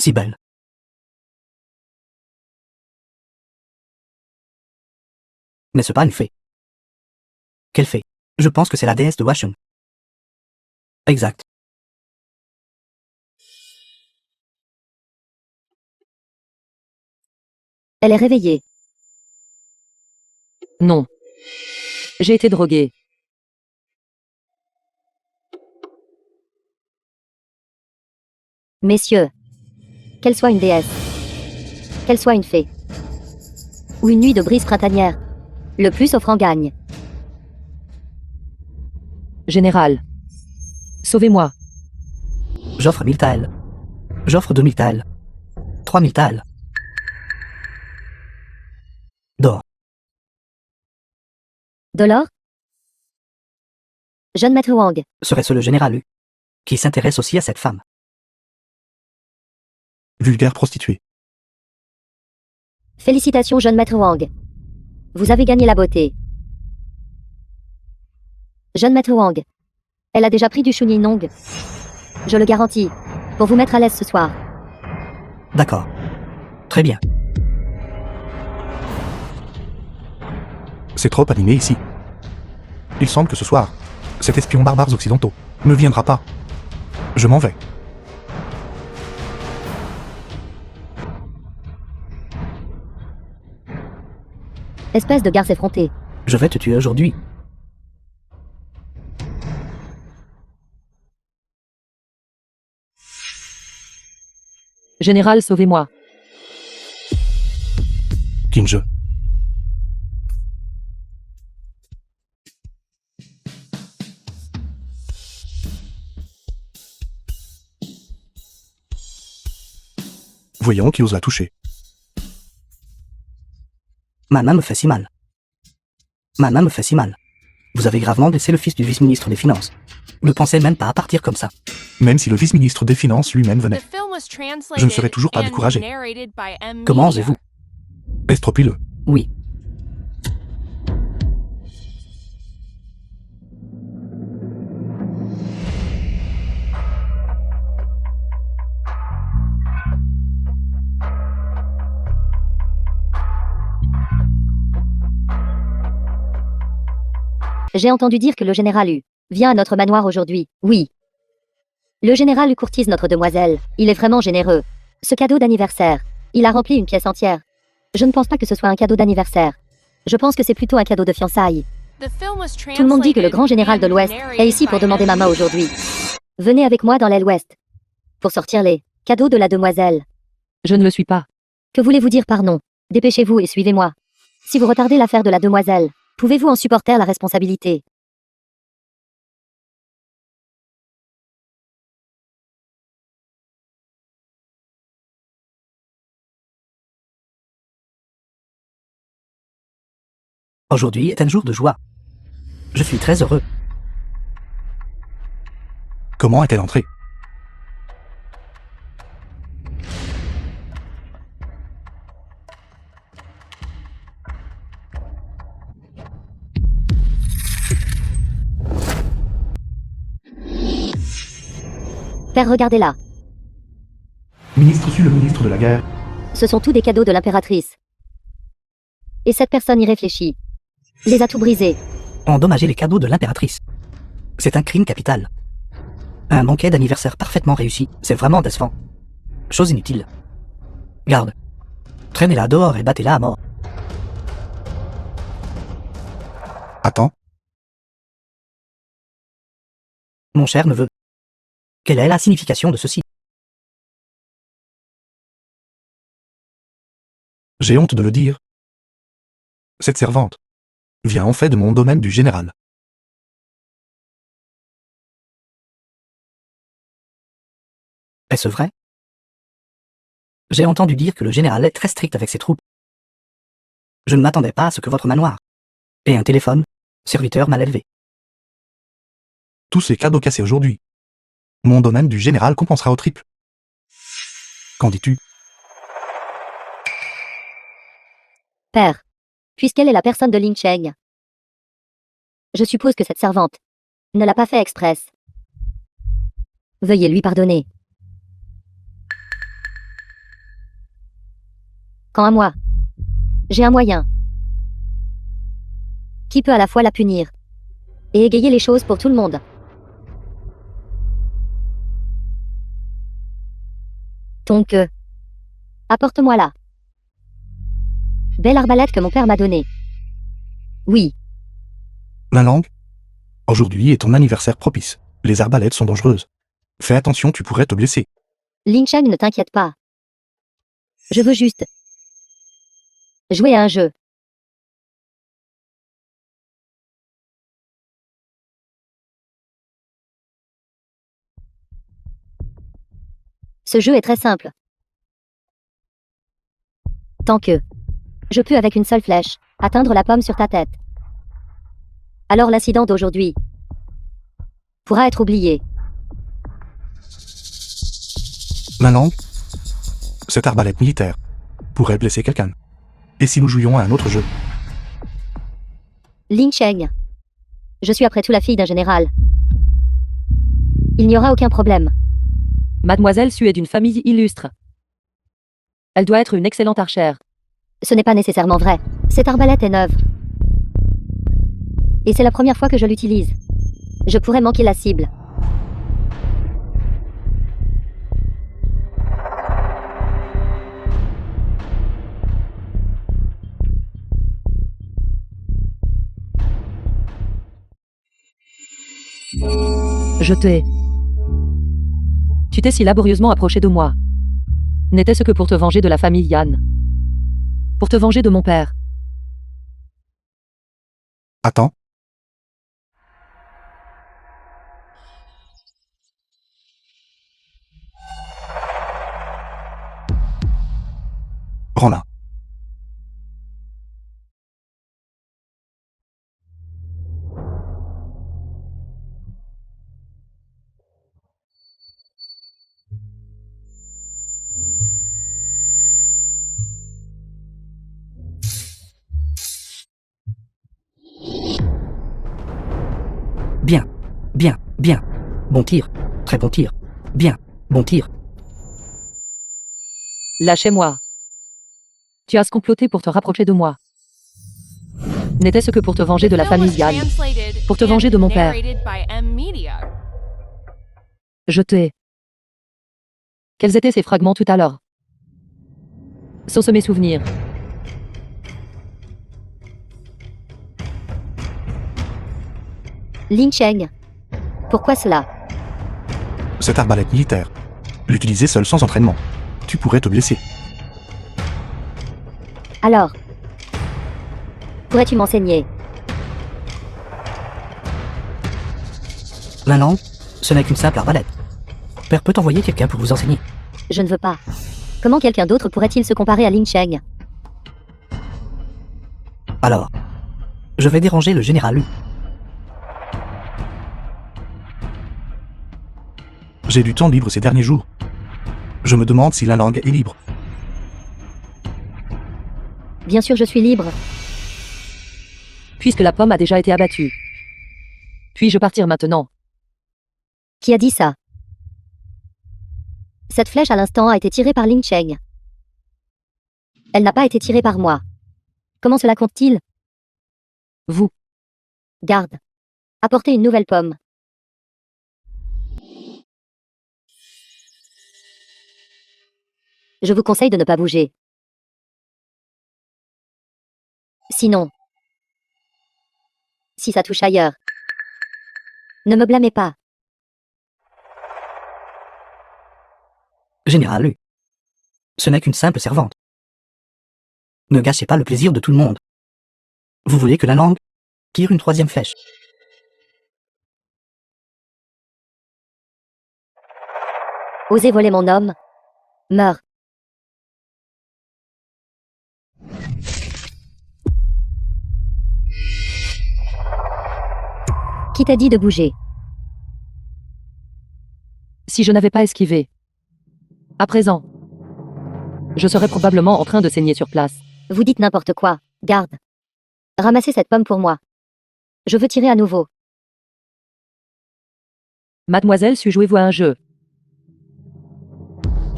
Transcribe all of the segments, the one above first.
Si belle. N'est-ce pas une fée? Quelle fée? Je pense que c'est la déesse de Washun. Exact. Elle est réveillée. Non. J'ai été droguée. Messieurs, qu'elle soit une déesse, qu'elle soit une fée, ou une nuit de brise printanière, le plus offrant gagne. Général. Sauvez-moi. J'offre 1000 taels. J'offre 2000 taels. 3000 taels. D'or. Dolor? Jeune maître Wang, Serait-ce le général Hu, qui s'intéresse aussi à cette femme? Vulgaire prostituée. félicitations jeune maître Wang. Vous avez gagné la beauté. Jeune maître Wang, elle a déjà pris du Shunin Nong. Je le garantis, pour vous mettre à l'aise ce soir. D'accord. Très bien. C'est trop animé ici. Il semble que ce soir, cet espion barbares occidentaux ne viendra pas. Je m'en vais. Espèce de garce effrontée. Je vais te tuer aujourd'hui. Général, sauvez-moi. Kinje. Voyons qui ose la toucher. Ma main me fait si mal. Ma main me fait si mal. Vous avez gravement blessé le fils du vice-ministre des Finances. Ne pensez même pas à partir comme ça. Même si le vice-ministre des Finances lui-même venait. Je ne serai toujours pas découragé. Comment osez-vous? Estropile-le. Oui. J'ai entendu dire que le général Hu vient à notre manoir aujourd'hui. Oui. Le général Hu courtise notre demoiselle. Il est vraiment généreux. Ce cadeau d'anniversaire, il a rempli une pièce entière. Je ne pense pas que ce soit un cadeau d'anniversaire. Je pense que c'est plutôt un cadeau de fiançailles. Tout le monde dit que le grand général de l'Ouest est ici pour demander ma main aujourd'hui. Venez avec moi dans l'aile ouest. Pour sortir les cadeaux de la demoiselle. Je ne le suis pas. Que voulez-vous dire par non? Dépêchez-vous et suivez-moi. Si vous retardez l'affaire de la demoiselle, pouvez-vous en supporter la responsabilité? Aujourd'hui est un jour de joie. Je suis très heureux. Comment est-elle entrée? Père, regardez-la. Ministre su le ministre de la guerre. Ce sont tous des cadeaux de l'impératrice. Et cette personne y réfléchit. Les a tout brisés. Endommager les cadeaux de l'impératrice. C'est un crime capital. Un banquet d'anniversaire parfaitement réussi, c'est vraiment décevant. Chose inutile. Garde. Traînez-la dehors et battez-la à mort. Attends. Mon cher neveu. Quelle est la signification de ceci? J'ai honte de le dire. Cette servante vient en fait de mon domaine du général. Est-ce vrai? J'ai entendu dire que le général est très strict avec ses troupes. Je ne m'attendais pas à ce que votre manoir ait un téléphone, serviteur mal élevé. Tous ces cadeaux cassés aujourd'hui. Mon domaine du général compensera au triple. Qu'en dis-tu? Père, puisqu'elle est la personne de Ling Cheng, je suppose que cette servante ne l'a pas fait express. Veuillez lui pardonner. Quand à moi. J'ai un moyen. Qui peut à la fois la punir et égayer les choses pour tout le monde. Ton queue. Apporte-moi-la. Belle arbalète que mon père m'a donnée. Oui, La langue? Aujourd'hui est ton anniversaire propice. Les arbalètes sont dangereuses. Fais attention, tu pourrais te blesser. Ling Cheng, ne t'inquiète pas. Je veux juste jouer à un jeu. Ce jeu est très simple. Tant que je peux avec une seule flèche atteindre la pomme sur ta tête. Alors l'incident d'aujourd'hui pourra être oublié. La langue? Cette arbalète militaire pourrait blesser quelqu'un. Et si nous jouions à un autre jeu? Ling Cheng. Je suis après tout la fille d'un général. Il n'y aura aucun problème. Mademoiselle Su est d'une famille illustre. Elle doit être une excellente archère. Ce n'est pas nécessairement vrai. Cette arbalète est neuve. Et c'est la première fois que je l'utilise. Je pourrais manquer la cible. Je t'ai. Tu t'es si laborieusement approché de moi. N'était-ce que pour te venger de la famille Yan? Pour te venger de mon père? Attends. Rends-la. Bien, bien, bien. Bon tir, très bon tir. Bien, bon tir. Lâchez-moi. Tu as comploté pour te rapprocher de moi. N'était-ce que pour te venger de la famille Yan? Pour te venger de mon père. Je t'ai. Quels étaient ces fragments tout à l'heure? Sauce mes souvenirs. Ling Cheng. Pourquoi cela? Cette arbalète militaire. L'utiliser seul sans entraînement. Tu pourrais te blesser. Alors, pourrais-tu m'enseigner? La langue, ce n'est qu'une simple arbalète. Père peut envoyer quelqu'un pour vous enseigner. Je ne veux pas. Comment quelqu'un d'autre pourrait-il se comparer à Ling Cheng? Alors, je vais déranger le général Lu. J'ai du temps libre ces derniers jours. Je me demande si la langue est libre. Bien sûr, je suis libre. Puisque la pomme a déjà été abattue. Puis-je partir maintenant? Qui a dit ça? Cette flèche à l'instant a été tirée par Ling Cheng. Elle n'a pas été tirée par moi. Comment cela compte-t-il? Vous. Garde. Apportez une nouvelle pomme. Je vous conseille de ne pas bouger. Sinon, si ça touche ailleurs, ne me blâmez pas. Général Lu. Ce n'est qu'une simple servante. Ne gâchez pas le plaisir de tout le monde. Vous voulez que la langue tire une troisième flèche? Osez voler mon homme? Meurs. Qui t'a dit de bouger? Si je n'avais pas esquivé. À présent. Je serais probablement en train de saigner sur place. Vous dites n'importe quoi. Garde. Ramassez cette pomme pour moi. Je veux tirer à nouveau. Mademoiselle Su, jouez-vous à un jeu?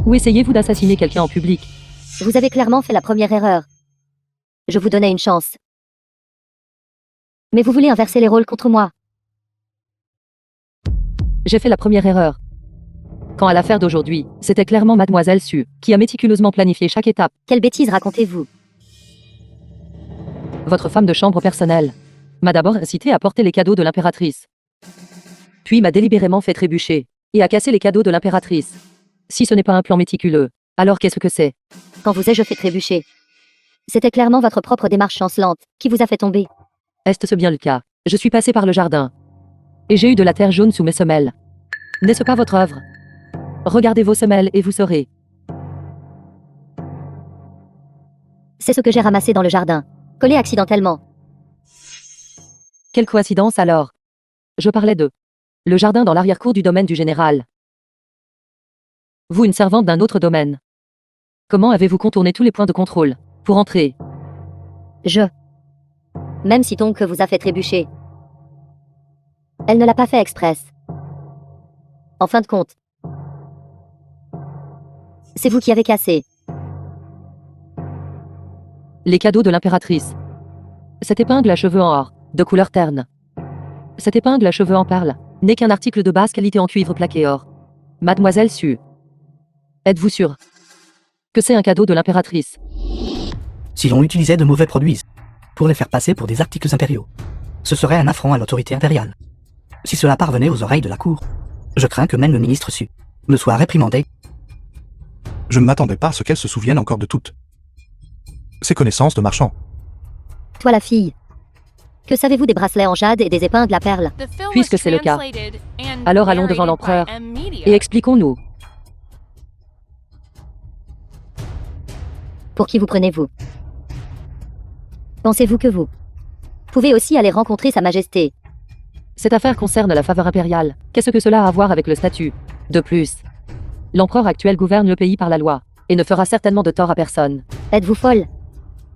Ou essayez-vous d'assassiner quelqu'un en public? Vous avez clairement fait la première erreur. Je vous donnais une chance. Mais vous voulez inverser les rôles contre moi. J'ai fait la première erreur. Quand à l'affaire d'aujourd'hui, c'était clairement Mademoiselle Su qui a méticuleusement planifié chaque étape. Quelle bêtise racontez-vous? Votre femme de chambre personnelle m'a d'abord incité à porter les cadeaux de l'impératrice. Puis m'a délibérément fait trébucher et a cassé les cadeaux de l'impératrice. Si ce n'est pas un plan méticuleux, alors qu'est-ce que c'est? Quand vous ai-je fait trébucher? C'était clairement votre propre démarche chancelante qui vous a fait tomber. Est-ce bien le cas? Je suis passé par le jardin. Et j'ai eu de la terre jaune sous mes semelles. N'est-ce pas votre œuvre? Regardez vos semelles et vous saurez. C'est ce que j'ai ramassé dans le jardin, collé accidentellement. Quelle coïncidence alors? Je parlais de le jardin dans l'arrière-cour du domaine du général. Vous, une servante d'un autre domaine. Comment avez-vous contourné tous les points de contrôle pour entrer? Même si Tonk vous a fait trébucher. Elle ne l'a pas fait express. En fin de compte, c'est vous qui avez cassé. Les cadeaux de l'impératrice. Cette épingle à cheveux en or, de couleur terne. Cette épingle à cheveux en perles n'est qu'un article de basse qualité en cuivre plaqué or. Mademoiselle Su. Êtes-vous sûre que c'est un cadeau de l'impératrice? Si l'on utilisait de mauvais produits pour les faire passer pour des articles impériaux, ce serait un affront à l'autorité impériale. Si cela parvenait aux oreilles de la cour, je crains que même le ministre Su ne soit réprimandé. Je ne m'attendais pas à ce qu'elle se souvienne encore de toutes ses connaissances de marchand. Toi la fille. Que savez-vous des bracelets en jade et des épingles à perles? Puisque c'est le cas, alors allons devant l'empereur et expliquons-nous. Pour qui vous prenez-vous? Pensez-vous que vous pouvez aussi aller rencontrer Sa Majesté? Cette affaire concerne la faveur impériale. Qu'est-ce que cela a à voir avec le statut? De plus, l'empereur actuel gouverne le pays par la loi et ne fera certainement de tort à personne. Êtes-vous folle?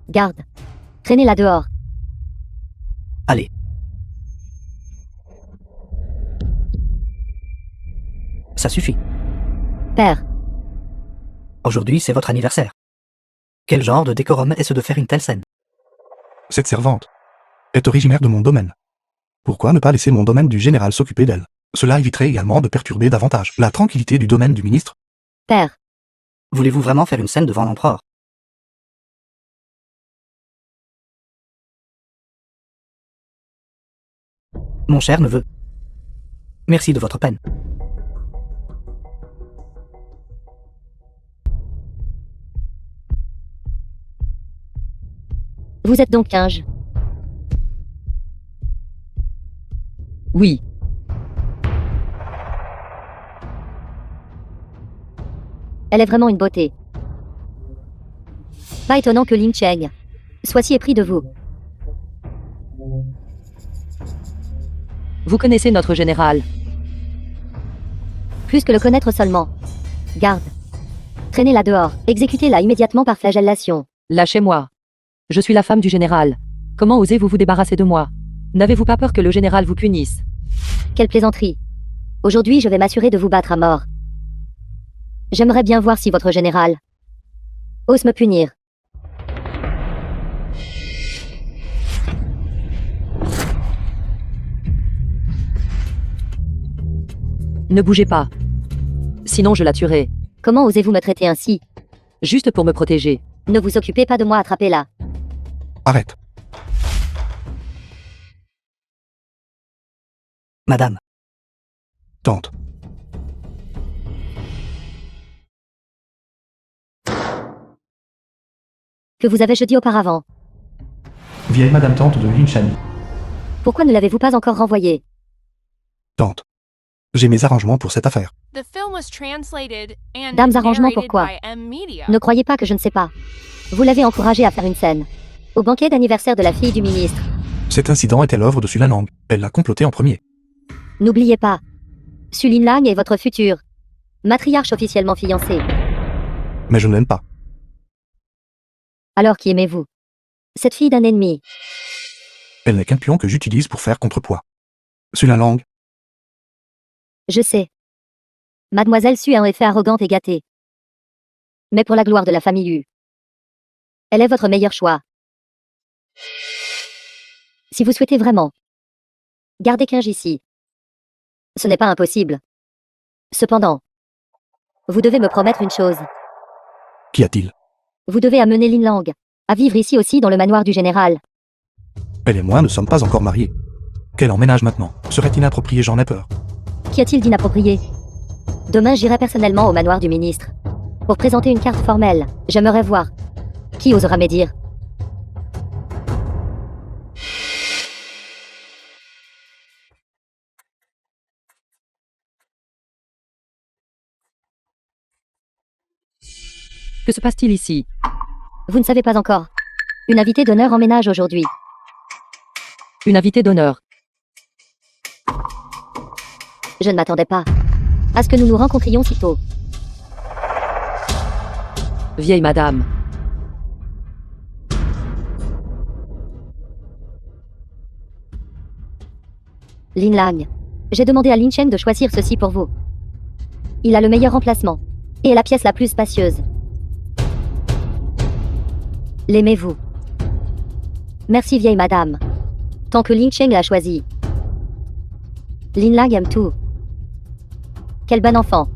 Garde. Traînez-la dehors. Allez. Ça suffit. Père. Aujourd'hui, c'est votre anniversaire. Quel genre de décorum est-ce de faire une telle scène? Cette servante est originaire de mon domaine. Pourquoi ne pas laisser mon domaine du général s'occuper d'elle? Cela éviterait également de perturber davantage la tranquillité du domaine du ministre. Père. Voulez-vous vraiment faire une scène devant l'empereur? Mon cher neveu, merci de votre peine. Vous êtes donc Kinge. Oui. Elle est vraiment une beauté. Pas étonnant que Ling Cheng soit si épris de vous. Vous connaissez notre général. Plus que le connaître seulement. Garde. Traînez-la dehors. Exécutez-la immédiatement par flagellation. Lâchez-moi. Je suis la femme du général. Comment osez-vous vous débarrasser de moi? N'avez-vous pas peur que le général vous punisse? Quelle plaisanterie. Aujourd'hui, je vais m'assurer de vous battre à mort. J'aimerais bien voir si votre général ose me punir. Ne bougez pas. Sinon je la tuerai. Comment osez-vous me traiter ainsi? Juste pour me protéger. Ne vous occupez pas de moi, attrapez-la. Arrête. Madame, Tante. Que vous avais-je dit auparavant? Vieille madame tante de Linchan. Pourquoi ne l'avez-vous pas encore renvoyé? Tante. J'ai mes arrangements pour cette affaire. Dames, arrangements pourquoi? Ne croyez pas que je ne sais pas. Vous l'avez encouragée à faire une scène. Au banquet d'anniversaire de la fille du ministre. Cet incident était l'œuvre de Sulan Lang. Elle l'a comploté en premier. N'oubliez pas. Sulin Lang est votre future matriarche officiellement fiancée. Mais je ne l'aime pas. Alors qui aimez-vous? Cette fille d'un ennemi. Elle n'est qu'un pion que j'utilise pour faire contrepoids. Sulan Lang. Je sais. Mademoiselle Su est en effet arrogante et gâtée. Mais pour la gloire de la famille U, Elle est votre meilleur choix. Si vous souhaitez vraiment garder Kinge ici, ce n'est pas impossible. Cependant, vous devez me promettre une chose. Qu'y a-t-il? Vous devez amener Lin Lang à vivre ici aussi dans le manoir du général. Elle et moi ne sommes pas encore mariés. Qu'elle emménage maintenant serait inapproprié, j'en ai peur. Qu'y a-t-il d'inapproprié? Demain, j'irai personnellement au manoir du ministre pour présenter une carte formelle. J'aimerais voir qui osera médire. Que se passe-t-il ici? Vous ne savez pas encore. Une invitée d'honneur emménage aujourd'hui. Une invitée d'honneur. Je ne m'attendais pas à ce que nous nous rencontrions si tôt. Vieille madame. Lin Lang. J'ai demandé à Lin Chen de choisir ceci pour vous. Il a le meilleur emplacement et la pièce la plus spacieuse. L'aimez-vous? Merci vieille madame. Tant que Lin Chen l'a choisi. Lin Lang aime tout. Quel bon enfant.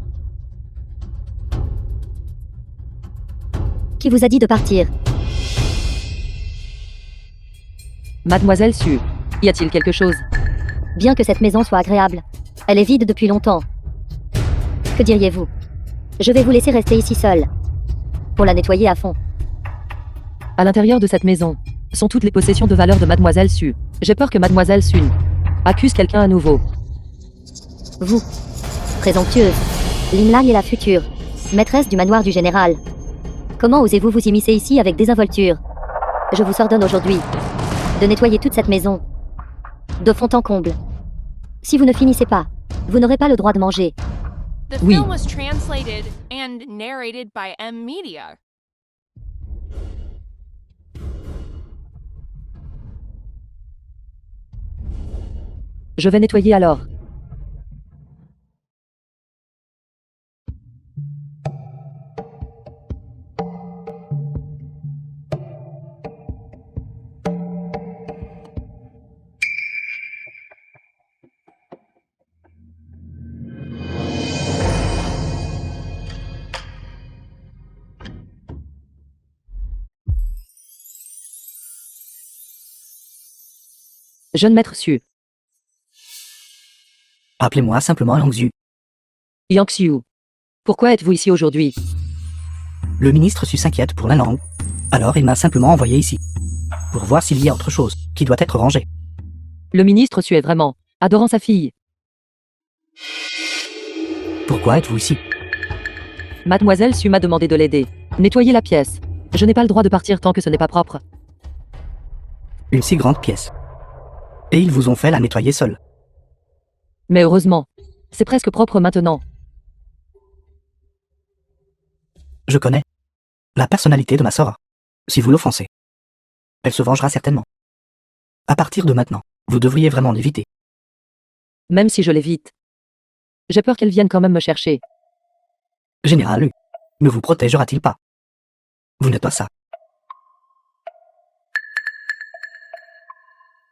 Qui vous a dit de partir? Mademoiselle Su. Y a-t-il quelque chose? Bien que cette maison soit agréable, elle est vide depuis longtemps. Que diriez-vous? Je vais vous laisser rester ici seule pour la nettoyer à fond. À l'intérieur de cette maison sont toutes les possessions de valeur de Mademoiselle Su. J'ai peur que Mademoiselle Sun accuse quelqu'un à nouveau. Vous, présomptueuse, Lin Lang est la future maîtresse du manoir du général. Comment osez-vous vous immiscer ici avec désinvolture? Je vous ordonne aujourd'hui de nettoyer toute cette maison, de fond en comble. Si vous ne finissez pas, vous n'aurez pas le droit de manger. The Oui. film was translated and narrated by M Media. Je vais nettoyer alors. Jeune maître Su. Appelez-moi simplement Langzu. Yang Xiu. Pourquoi êtes-vous ici aujourd'hui? Le ministre Su s'inquiète pour la langue. Alors il m'a simplement envoyé ici. Pour voir s'il y a autre chose qui doit être rangée. Le ministre Su est vraiment adorant sa fille. Pourquoi êtes-vous ici? Mademoiselle Su m'a demandé de l'aider. Nettoyer la pièce. Je n'ai pas le droit de partir tant que ce n'est pas propre. Une si grande pièce. Et ils vous ont fait la nettoyer seule. Mais heureusement, c'est presque propre maintenant. Je connais la personnalité de ma sœur. Si vous l'offensez, elle se vengera certainement. À partir de maintenant, vous devriez vraiment l'éviter. Même si je l'évite. J'ai peur qu'elle vienne quand même me chercher. Général Lu, ne vous protégera-t-il pas? Vous n'êtes pas ça.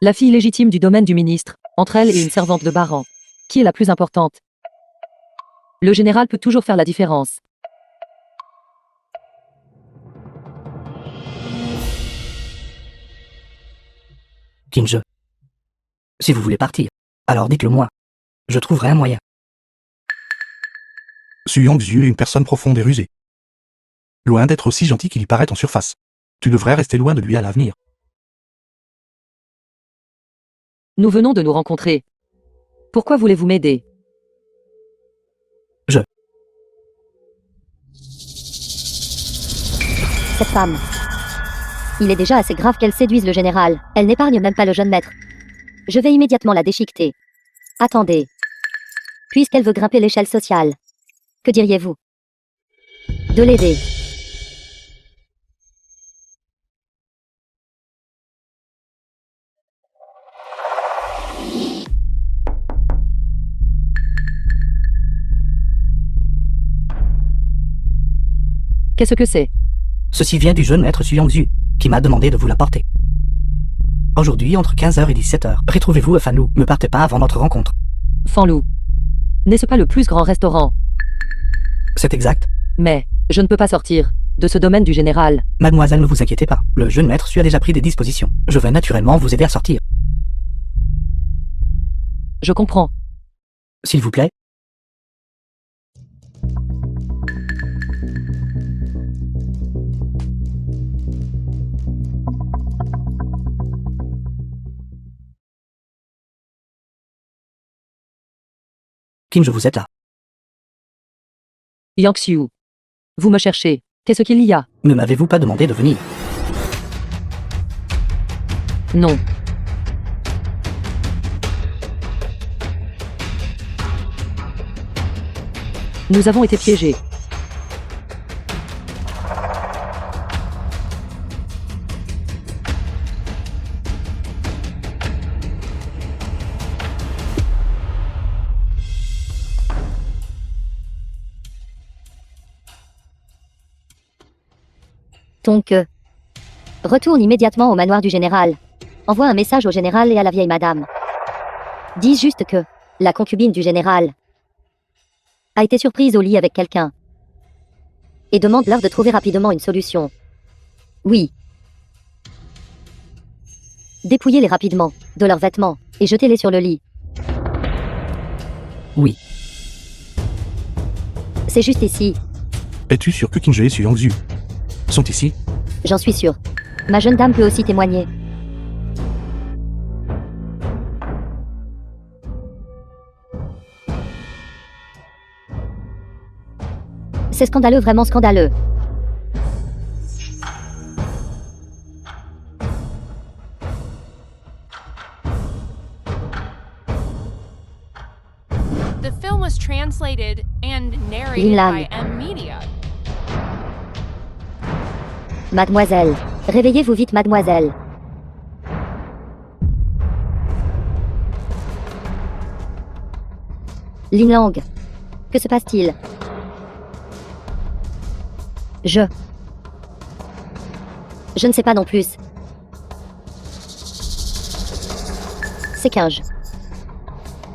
La fille légitime du domaine du ministre, entre elle et une servante de Baran. Qui est la plus importante? Le général peut toujours faire la différence. Kinje. Si vous voulez partir, alors dites-le moi. Je trouverai un moyen. Su Yangzu est une personne profonde et rusée. Loin d'être aussi gentil qu'il y paraît en surface. Tu devrais rester loin de lui à l'avenir. Nous venons de nous rencontrer. Pourquoi voulez-vous m'aider? Cette femme. Il est déjà assez grave qu'elle séduise le général. Elle n'épargne même pas le jeune maître. Je vais immédiatement la déchiqueter. Attendez. Puisqu'elle veut grimper l'échelle sociale. Que diriez-vous de l'aider? Qu'est-ce que c'est? Ceci vient du jeune maître Suyangzu, qui m'a demandé de vous l'apporter. Aujourd'hui, entre 15h et 17h, retrouvez-vous à Fanlou. Ne partez pas avant notre rencontre. Fanlou. N'est-ce pas le plus grand restaurant? C'est exact. Mais, je ne peux pas sortir de ce domaine du général. Mademoiselle, ne vous inquiétez pas. Le jeune maître Su a déjà pris des dispositions. Je vais naturellement vous aider à sortir. Je comprends. S'il vous plaît. Kim, je vous êtes là. Yang Xiu. Vous me cherchez. Qu'est-ce qu'il y a? Ne m'avez-vous pas demandé de venir? Non. Nous avons été piégés. Donc, retourne immédiatement au manoir du général. Envoie un message au général et à la vieille madame. Dis juste que la concubine du général a été surprise au lit avec quelqu'un. Et demande-leur de trouver rapidement une solution. Oui. Dépouillez-les rapidement de leurs vêtements et jetez-les sur le lit. Oui. C'est juste ici, Es-tu sûr que Kinje et Suyangzu sont ici? j'en suis sûre. Ma jeune dame peut aussi témoigner. C'est scandaleux, vraiment scandaleux. The film was translated and narrated Linlan. by M Media. Mademoiselle, réveillez-vous vite, mademoiselle. Lin Lang, que se passe-t-il? Je ne sais pas non plus. C'est Kinge.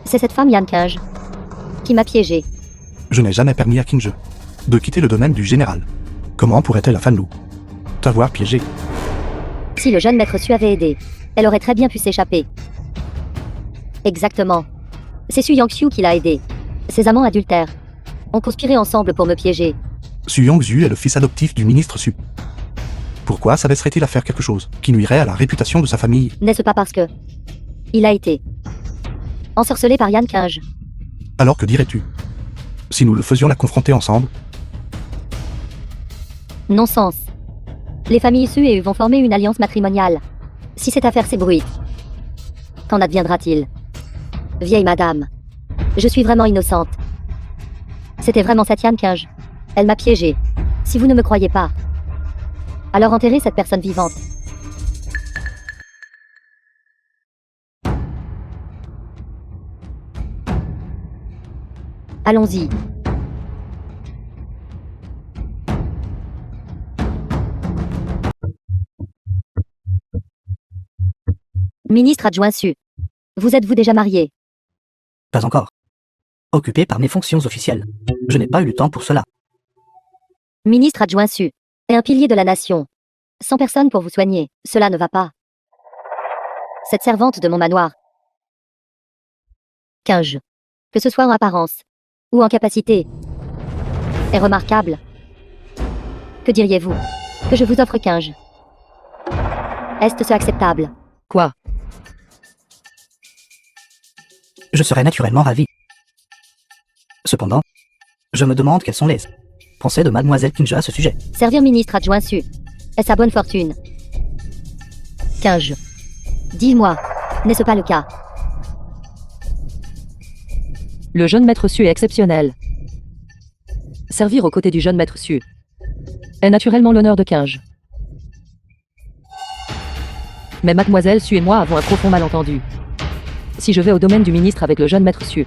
C'est cette femme Yan Kinge qui m'a piégée. Je n'ai jamais permis à Kinje de quitter le domaine du général. Comment pourrait-elle à Fanlou t'avoir piégé? Si le jeune maître Su avait aidé, elle aurait très bien pu s'échapper. Exactement. C'est Su Yangxiu qui l'a aidé. Ses amants adultères ont conspiré ensemble pour me piéger. Suyangzu est le fils adoptif du ministre Su. Pourquoi s'abaisserait-il à faire quelque chose qui nuirait à la réputation de sa famille? N'est-ce pas parce que il a été ensorcelé par Yan Kinge? Alors que dirais-tu si nous le faisions la confronter ensemble? Non-sens. Les familles Su et Yu vont former une alliance matrimoniale. Si cette affaire s'ébruite, qu'en adviendra-t-il? Vieille madame, je suis vraiment innocente. C'était vraiment cette Yan Kinge. Elle m'a piégée. Si vous ne me croyez pas, alors enterrez cette personne vivante. Allons-y. Ministre adjoint Su. Vous êtes-vous déjà marié? Pas encore. Occupé par mes fonctions officielles. Je n'ai pas eu le temps pour cela. Ministre adjoint Su. Et un pilier de la nation. Sans personne pour vous soigner, cela ne va pas. Cette servante de mon manoir. Kinge. Que ce soit en apparence ou en capacité, est remarquable. Que diriez-vous? Que je vous offre Kinge? Est-ce acceptable? Quoi? Je serais naturellement ravi. Cependant, je me demande quelles sont les pensées de mademoiselle Kinge à ce sujet. Servir ministre adjoint Su. Est sa bonne fortune? Kinge. Dis-moi, n'est-ce pas le cas? Le jeune maître Su est exceptionnel. Servir aux côtés du jeune maître Su est naturellement l'honneur de Kinge. Mais mademoiselle Su et moi avons un profond malentendu. Si je vais au domaine du ministre avec le jeune maître Su,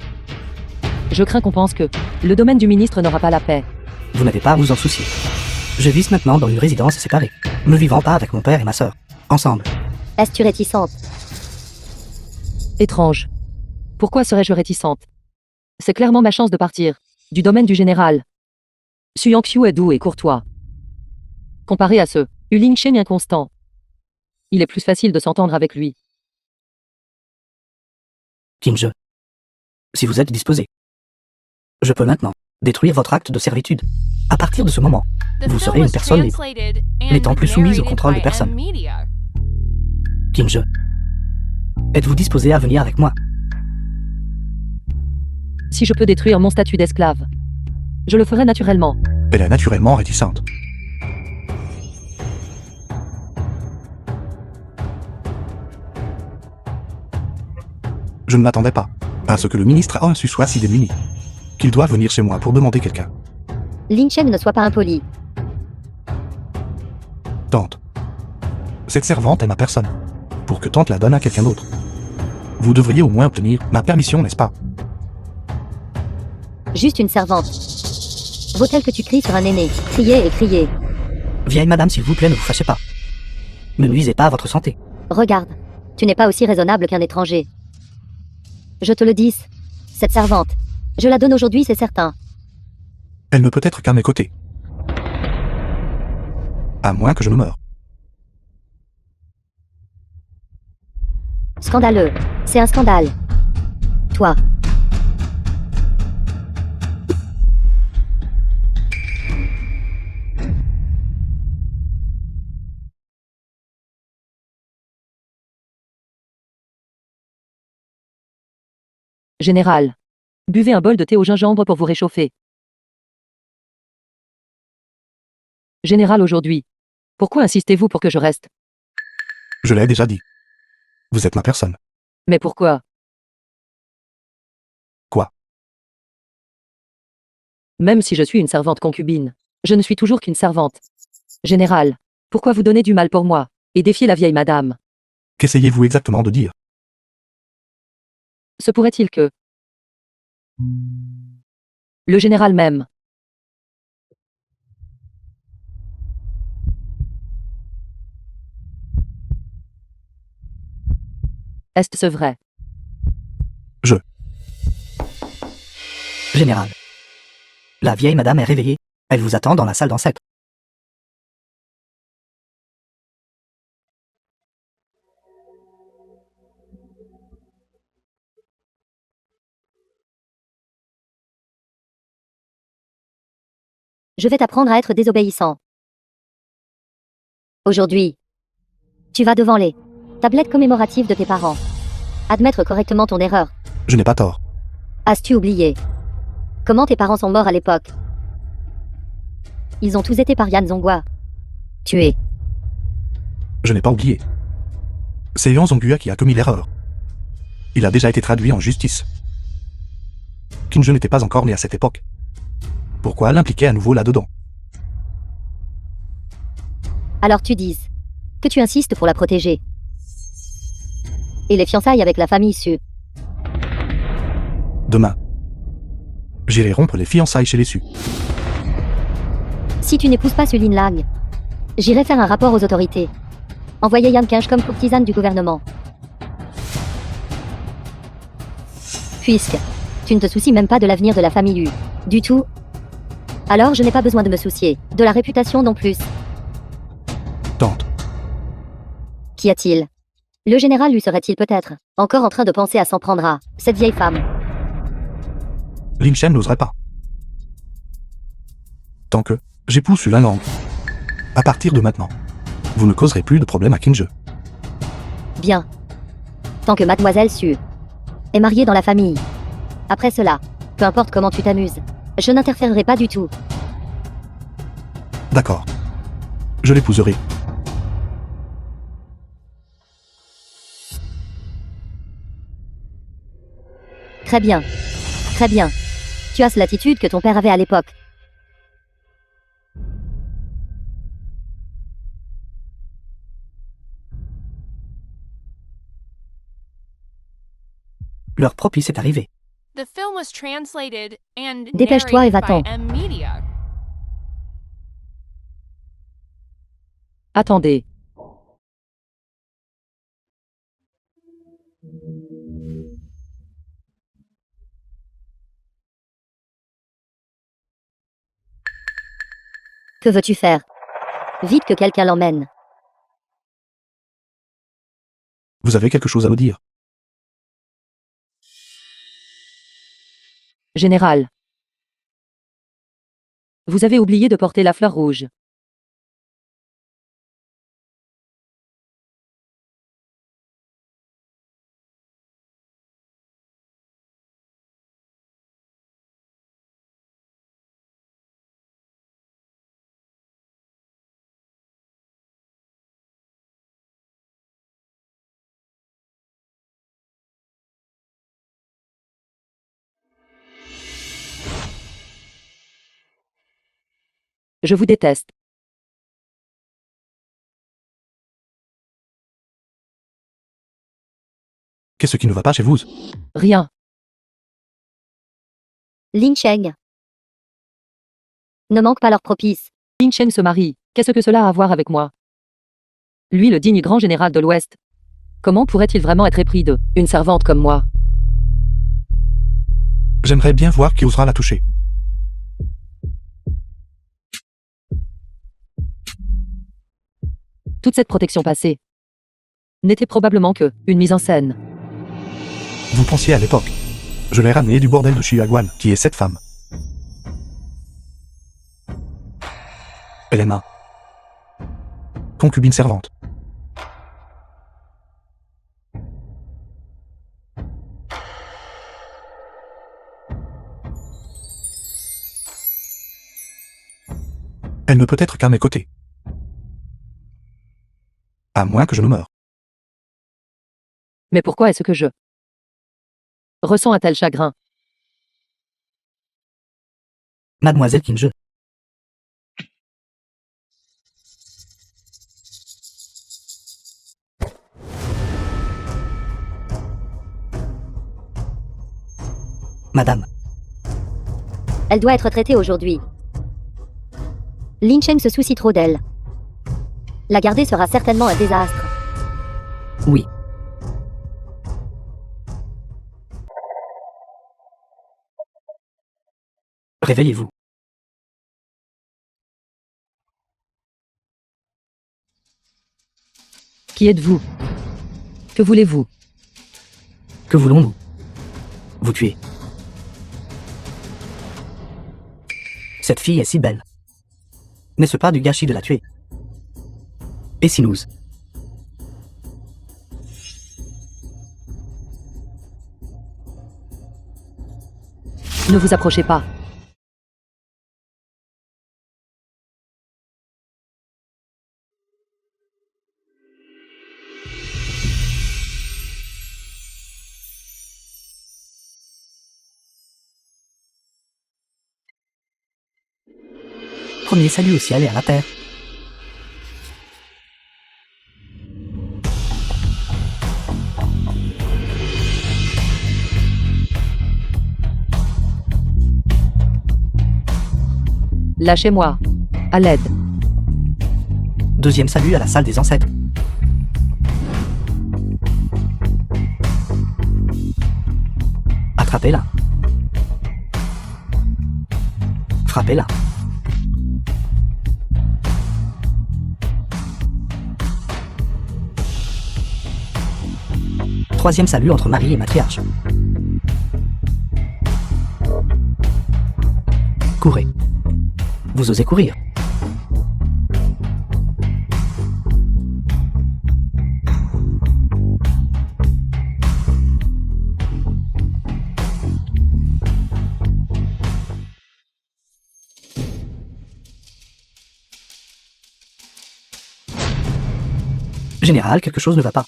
je crains qu'on pense que le domaine du ministre n'aura pas la paix. Vous n'avez pas à vous en soucier. Je vis maintenant dans une résidence séparée, ne vivant pas avec mon père et ma sœur, ensemble. Es-tu réticente? Étrange. Pourquoi serais-je réticente? C'est clairement ma chance de partir. Du domaine du général. Su Yangxiu est doux et courtois. Comparé à ce Yu Lingchen inconstant. Il est plus facile de s'entendre avec lui. Qingzhe, si vous êtes disposé, je peux maintenant détruire votre acte de servitude. À partir de ce moment, The vous film serez une was personne libre, translated and n'étant plus soumise au narrated contrôle de by personne. M-Media. Qingzhe, êtes-vous disposé à venir avec moi? Si je peux détruire mon statut d'esclave, je le ferai naturellement. Elle est naturellement réticente. Je ne m'attendais pas à ce que le ministre Aonsu soit si démuni qu'il doit venir chez moi pour demander quelqu'un. Lingchen, ne sois pas impoli. Tante. Cette servante est ma personne. Pour que Tante la donne à quelqu'un d'autre. Vous devriez au moins obtenir ma permission, n'est-ce pas? Juste une servante. Vaut-elle que tu cries sur un aîné? Crier et crier. Vieille madame, s'il vous plaît, ne vous fâchez pas. Ne nuisez pas à votre santé. Regarde, tu n'es pas aussi raisonnable qu'un étranger. Je te le dis, cette servante, je la donne aujourd'hui, c'est certain. Elle ne peut être qu'à mes côtés. À moins que je ne meure. Scandaleux, c'est un scandale. Toi. Général. Buvez un bol de thé au gingembre pour vous réchauffer. Général aujourd'hui. Pourquoi insistez-vous pour que je reste? Je l'ai déjà dit. Vous êtes ma personne. Mais pourquoi? Quoi? Même si je suis une servante concubine, je ne suis toujours qu'une servante. Général, pourquoi vous donnez du mal pour moi, et défier la vieille madame? Qu'essayez-vous exactement de dire? Se pourrait-il que... Le général m'aime. Est-ce vrai? Général. La vieille madame est réveillée. Elle vous attend dans la salle d'ancêtre. Je vais t'apprendre à être désobéissant. Aujourd'hui, tu vas devant les tablettes commémoratives de tes parents. Admettre correctement ton erreur. Je n'ai pas tort. As-tu oublié comment tes parents sont morts à l'époque? Ils ont tous été par Yan Zhonghua. Tués. Je n'ai pas oublié. C'est Yan Zonghua qui a commis l'erreur. Il a déjà été traduit en justice. Qingzhe n'était pas encore né à cette époque. Pourquoi l'impliquer à nouveau là-dedans? Alors tu dises que tu insistes pour la protéger. Et les fiançailles avec la famille Su. Demain, j'irai rompre les fiançailles chez les Su. Si tu n'épouses pas Su Linlang, j'irai faire un rapport aux autorités. Envoyer Yan Qingzhe comme courtisane du gouvernement. Puisque tu ne te soucies même pas de l'avenir de la famille Yu. Du tout. Alors je n'ai pas besoin de me soucier de la réputation non plus. Tante. Qu'y a-t-il? Le général lui serait-il peut-être encore en train de penser à s'en prendre à cette vieille femme? Lingchen n'oserait pas. Tant que j'épouse Su Lingang. À partir de maintenant, vous ne causerez plus de problème à Qingzhe. Bien. Tant que mademoiselle Su est mariée dans la famille. Après cela, peu importe comment tu t'amuses, je n'interférerai pas du tout. D'accord. Je l'épouserai. Très bien. Très bien. Tu as l'attitude que ton père avait à l'époque. L'heure propice est arrivée. The film was translated and Dépêche-toi et narrated va-t'en. by M-Media. Attendez. Que veux-tu faire? Vite que quelqu'un l'emmène. Vous avez quelque chose à me dire? Général. Vous avez oublié de porter la fleur rouge. Je vous déteste. Qu'est-ce qui ne va pas chez vous? Rien. Ling Cheng. Ne manque pas leur propice. Ling Cheng se marie. Qu'est-ce que cela a à voir avec moi? Lui, le digne grand général de l'Ouest. Comment pourrait-il vraiment être épris de une servante comme moi? J'aimerais bien voir qui osera la toucher. Toute cette protection passée n'était probablement que une mise en scène. Vous pensiez à l'époque. Je l'ai ramené du bordel de Chiaguan, qui est cette femme. Elle est ma concubine servante. Elle ne peut être qu'à mes côtés. À moins que je ne meure. Mais pourquoi est-ce que je ressens un tel chagrin? Mademoiselle Kinje. Madame, Elle doit être traitée aujourd'hui. Lin Cheng se soucie trop d'elle. La garder sera certainement un désastre. oui. Réveillez-vous. Qui êtes-vous? Que voulez-vous? Que voulons-nous? Vous tuer. Cette fille est si belle. N'est-ce pas du gâchis de la tuer? Et si nous? Ne vous approchez pas. Premier salut au ciel et à la terre. Lâchez-moi. À l'aide. Deuxième salut à la salle des ancêtres. Attrapez-la. Frappez-la. Troisième salut entre Marie et matriarche. Courez. Vous osez courir. Général, quelque chose ne va pas.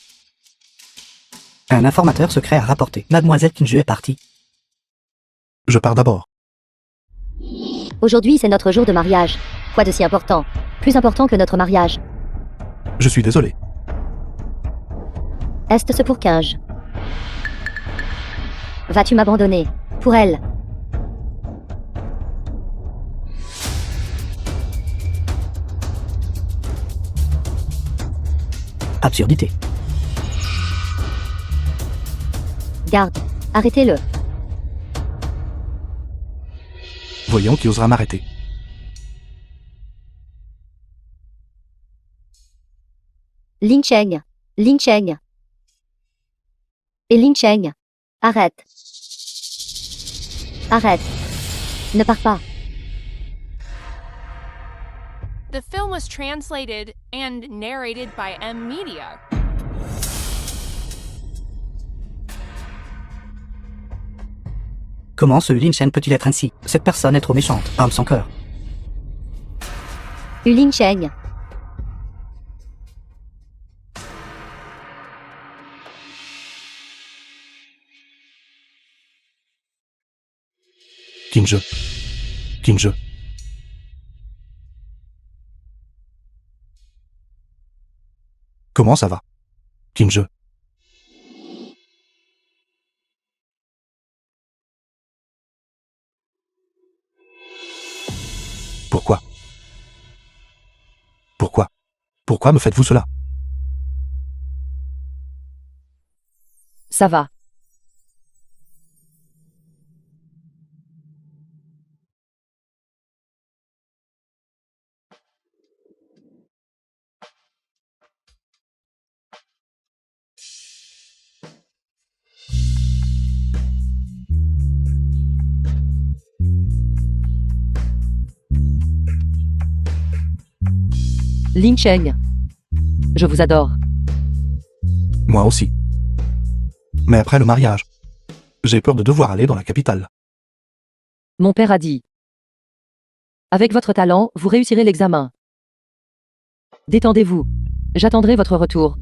Un informateur secret a rapporté. Mademoiselle Kinje est partie. Je pars d'abord. Aujourd'hui, c'est notre jour de mariage. Quoi de si important? Plus important que notre mariage. Je suis désolé. Est-ce pour 15? Vas-tu m'abandonner? Pour elle? Absurdité. Garde. Arrêtez-le. Voyons qui osera m'arrêter. Lin Cheng. Lin Cheng. Et Lin Cheng. Arrête. Arrête. Ne pars pas. The film was translated and narrated by M Media. Comment ce Lin Chen peut-il être ainsi? Cette personne est trop méchante. Homme sans cœur. Lin Cheng. Kinje. Kinje. Comment ça va? Kinje. Pourquoi? Pourquoi? Pourquoi me faites-vous cela? Ça va. Lin Cheng. Je vous adore. Moi aussi. Mais après le mariage, j'ai peur de devoir aller dans la capitale. Mon père a dit. Avec votre talent, vous réussirez l'examen. Détendez-vous. J'attendrai votre retour.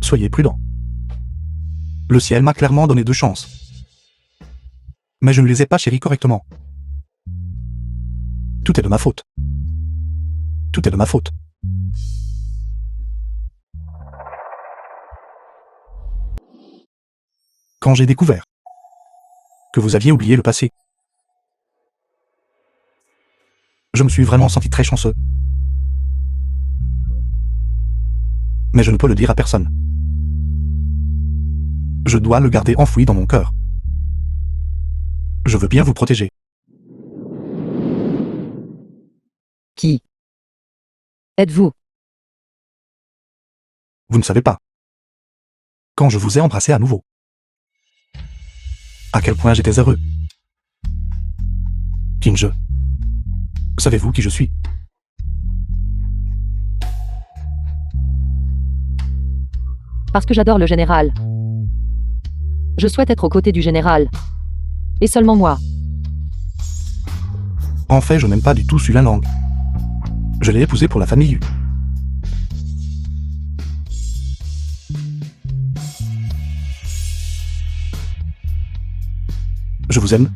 Soyez prudent. Le ciel m'a clairement donné 2 chances. Mais je ne les ai pas chéries correctement. Tout est de ma faute. Tout est de ma faute. Quand j'ai découvert que vous aviez oublié le passé, je me suis vraiment senti très chanceux. Mais je ne peux le dire à personne. Je dois le garder enfoui dans mon cœur. Je veux bien vous protéger. Qui êtes-vous? Vous ne savez pas. Quand je vous ai embrassé à nouveau. À quel point j'étais heureux. Kinje. Savez-vous qui je suis? Parce que j'adore le général. Je souhaite être aux côtés du général. Et seulement moi. En fait, je n'aime pas du tout Su Lang. Je l'ai épousé pour la famille Yu. Je vous aime.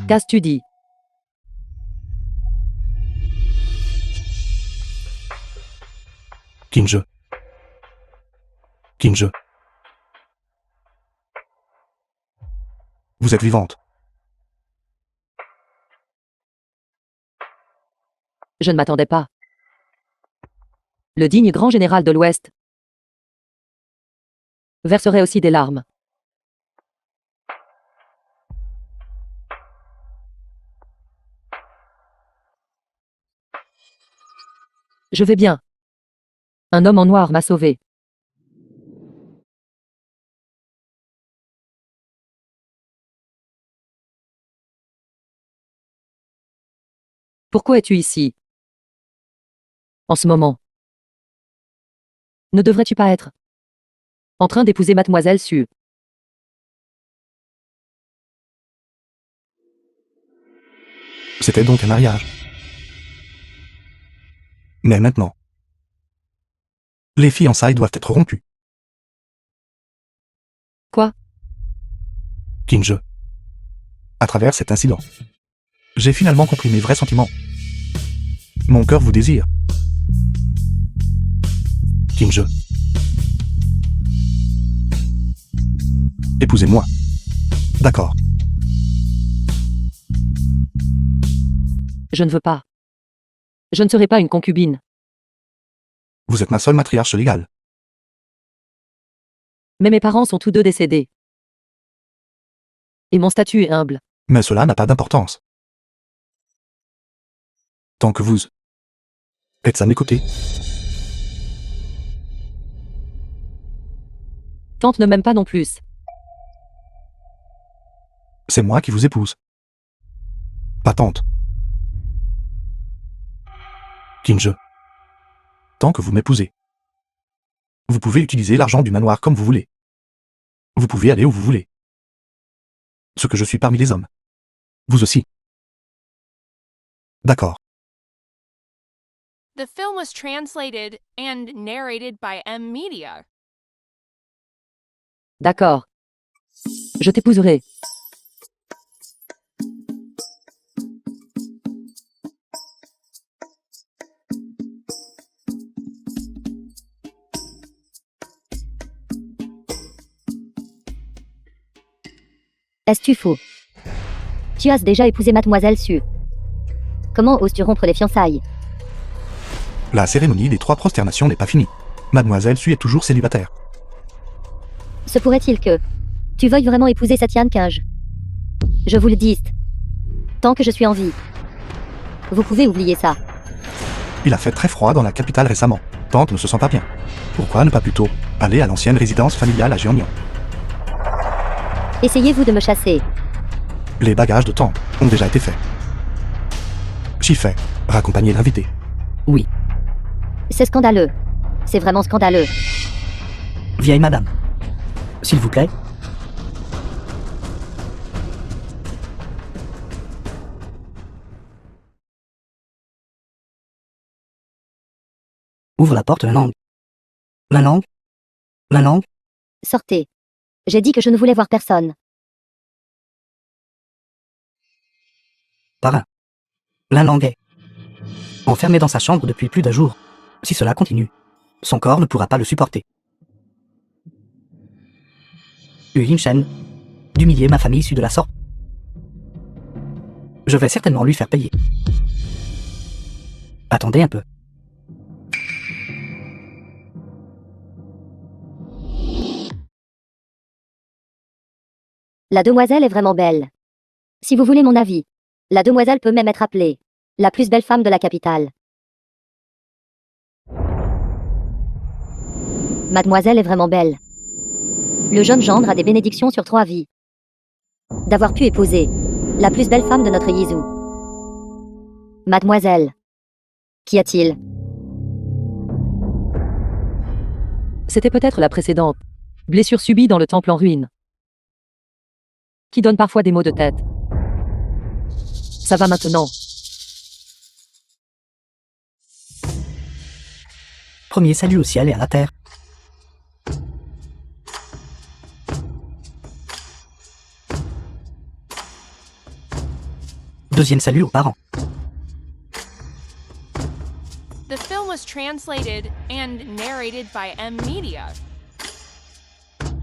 Qu'as-tu dit? Kinje. Kinje. Vous êtes vivante. Je ne m'attendais pas. Le digne grand général de l'Ouest verserait aussi des larmes. Je vais bien. Un homme en noir m'a sauvé. Pourquoi es-tu ici? En ce moment. Ne devrais-tu pas être en train d'épouser mademoiselle Su? C'était donc un mariage. Mais maintenant, les fiançailles doivent être rompues. Quoi? Kinje. À travers cet incident, j'ai finalement compris mes vrais sentiments. Mon cœur vous désire. Kinje. Épousez-moi. D'accord. Je ne veux pas. Je ne serai pas une concubine. Vous êtes ma seule matriarche légale. Mais mes parents sont tous deux décédés. Et mon statut est humble. Mais cela n'a pas d'importance. Tant que vous êtes à mes côtés, Tante ne m'aime pas non plus. c'est moi qui vous épouse. Pas tante. Kinje. Tant que vous m'épousez, vous pouvez utiliser l'argent du manoir comme vous voulez. Vous pouvez aller où vous voulez. Ce que je suis parmi les hommes. Vous aussi. D'accord. The film was translated and narrated by M Media. D'accord. Je t'épouserai. Est-ce faux? Tu as déjà épousé Mademoiselle Su. Comment oses-tu rompre les fiançailles? La cérémonie des 3 prosternations n'est pas finie. Mademoiselle Su est toujours célibataire. Se pourrait-il que tu veuilles vraiment épouser cette Yan Kinge? Je vous le dis. Tant que je suis en vie. Vous pouvez oublier ça. Il a fait très froid dans la capitale récemment. Tante ne se sent pas bien. Pourquoi ne pas plutôt aller à l'ancienne résidence familiale à Jeongnam? Essayez-vous de me chasser? Les bagages de Tante ont déjà été faits. Chifei, raccompagner l'invité. Oui, C'est scandaleux. C'est vraiment scandaleux. vieille madame. S'il vous plaît. Ouvre la porte, la langue. La langue? La langue? Sortez. J'ai dit que je ne voulais voir personne. Parrain. La langue est enfermé dans sa chambre depuis plus d'1 jour. Si cela continue, son corps ne pourra pas le supporter. Yu Shen, d'humilier ma famille issue de la sorte. Je vais certainement lui faire payer. Attendez un peu. La demoiselle est vraiment belle. Si vous voulez mon avis, la demoiselle peut même être appelée la plus belle femme de la capitale. Mademoiselle est vraiment belle. Le jeune gendre a des bénédictions sur 3 vies. D'avoir pu épouser la plus belle femme de notre Yizu. Mademoiselle. Qu'y a-t-il? C'était peut-être la précédente. Blessure subie dans le temple en ruine. Qui donne parfois des maux de tête. Ça va maintenant. Premier salut au ciel et à la terre. Deuxième salut aux parents. The film was translated and narrated by M Media.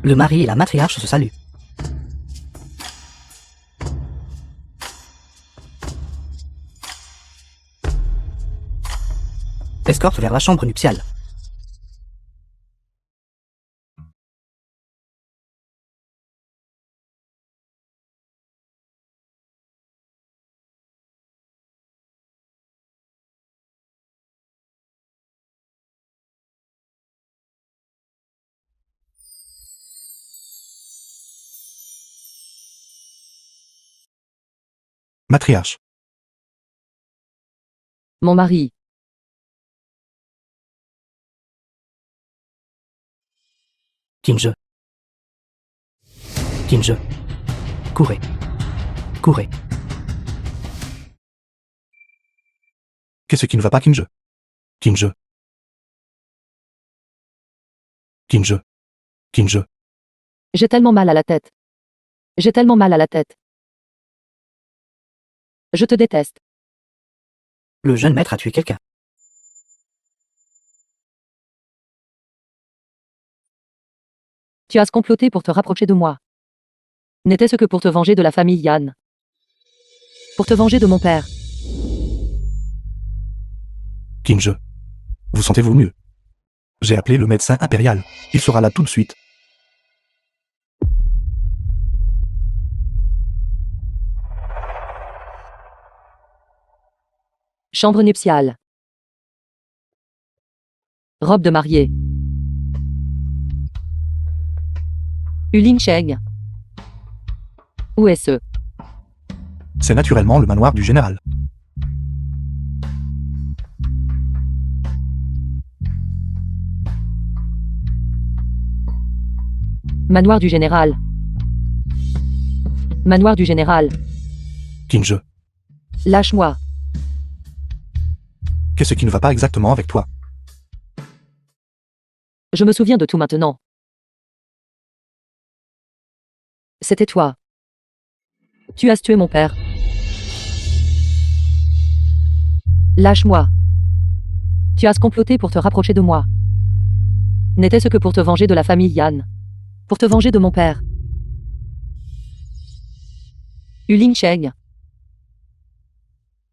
Le mari et la matriarche se saluent. Escorte vers la chambre nuptiale. Matriarche. Mon mari. Kinje. Kinje. Courez. Courez. Qu'est-ce qui ne va pas, Kinje? Kinje. Kinje. Kinje. J'ai tellement mal à la tête. J'ai tellement mal à la tête. Je te déteste. Le jeune maître a tué quelqu'un. Tu as comploté pour te rapprocher de moi. N'était-ce que pour te venger de la famille Yan. Pour te venger de mon père. Kinje. Vous sentez-vous mieux? J'ai appelé le médecin impérial. Il sera là tout de suite. Chambre nuptiale. Robe de mariée. Ulin Cheng. Où est-ce? C'est naturellement le manoir du général. Manoir du général. Manoir du général. Kinje. Lâche-moi. Qu'est-ce qui ne va pas exactement avec toi? Je me souviens de tout maintenant. C'était toi. Tu as tué mon père. Lâche-moi. Tu as comploté pour te rapprocher de moi. N'était-ce que pour te venger de la famille Yan. Pour te venger de mon père. Ulin Cheng.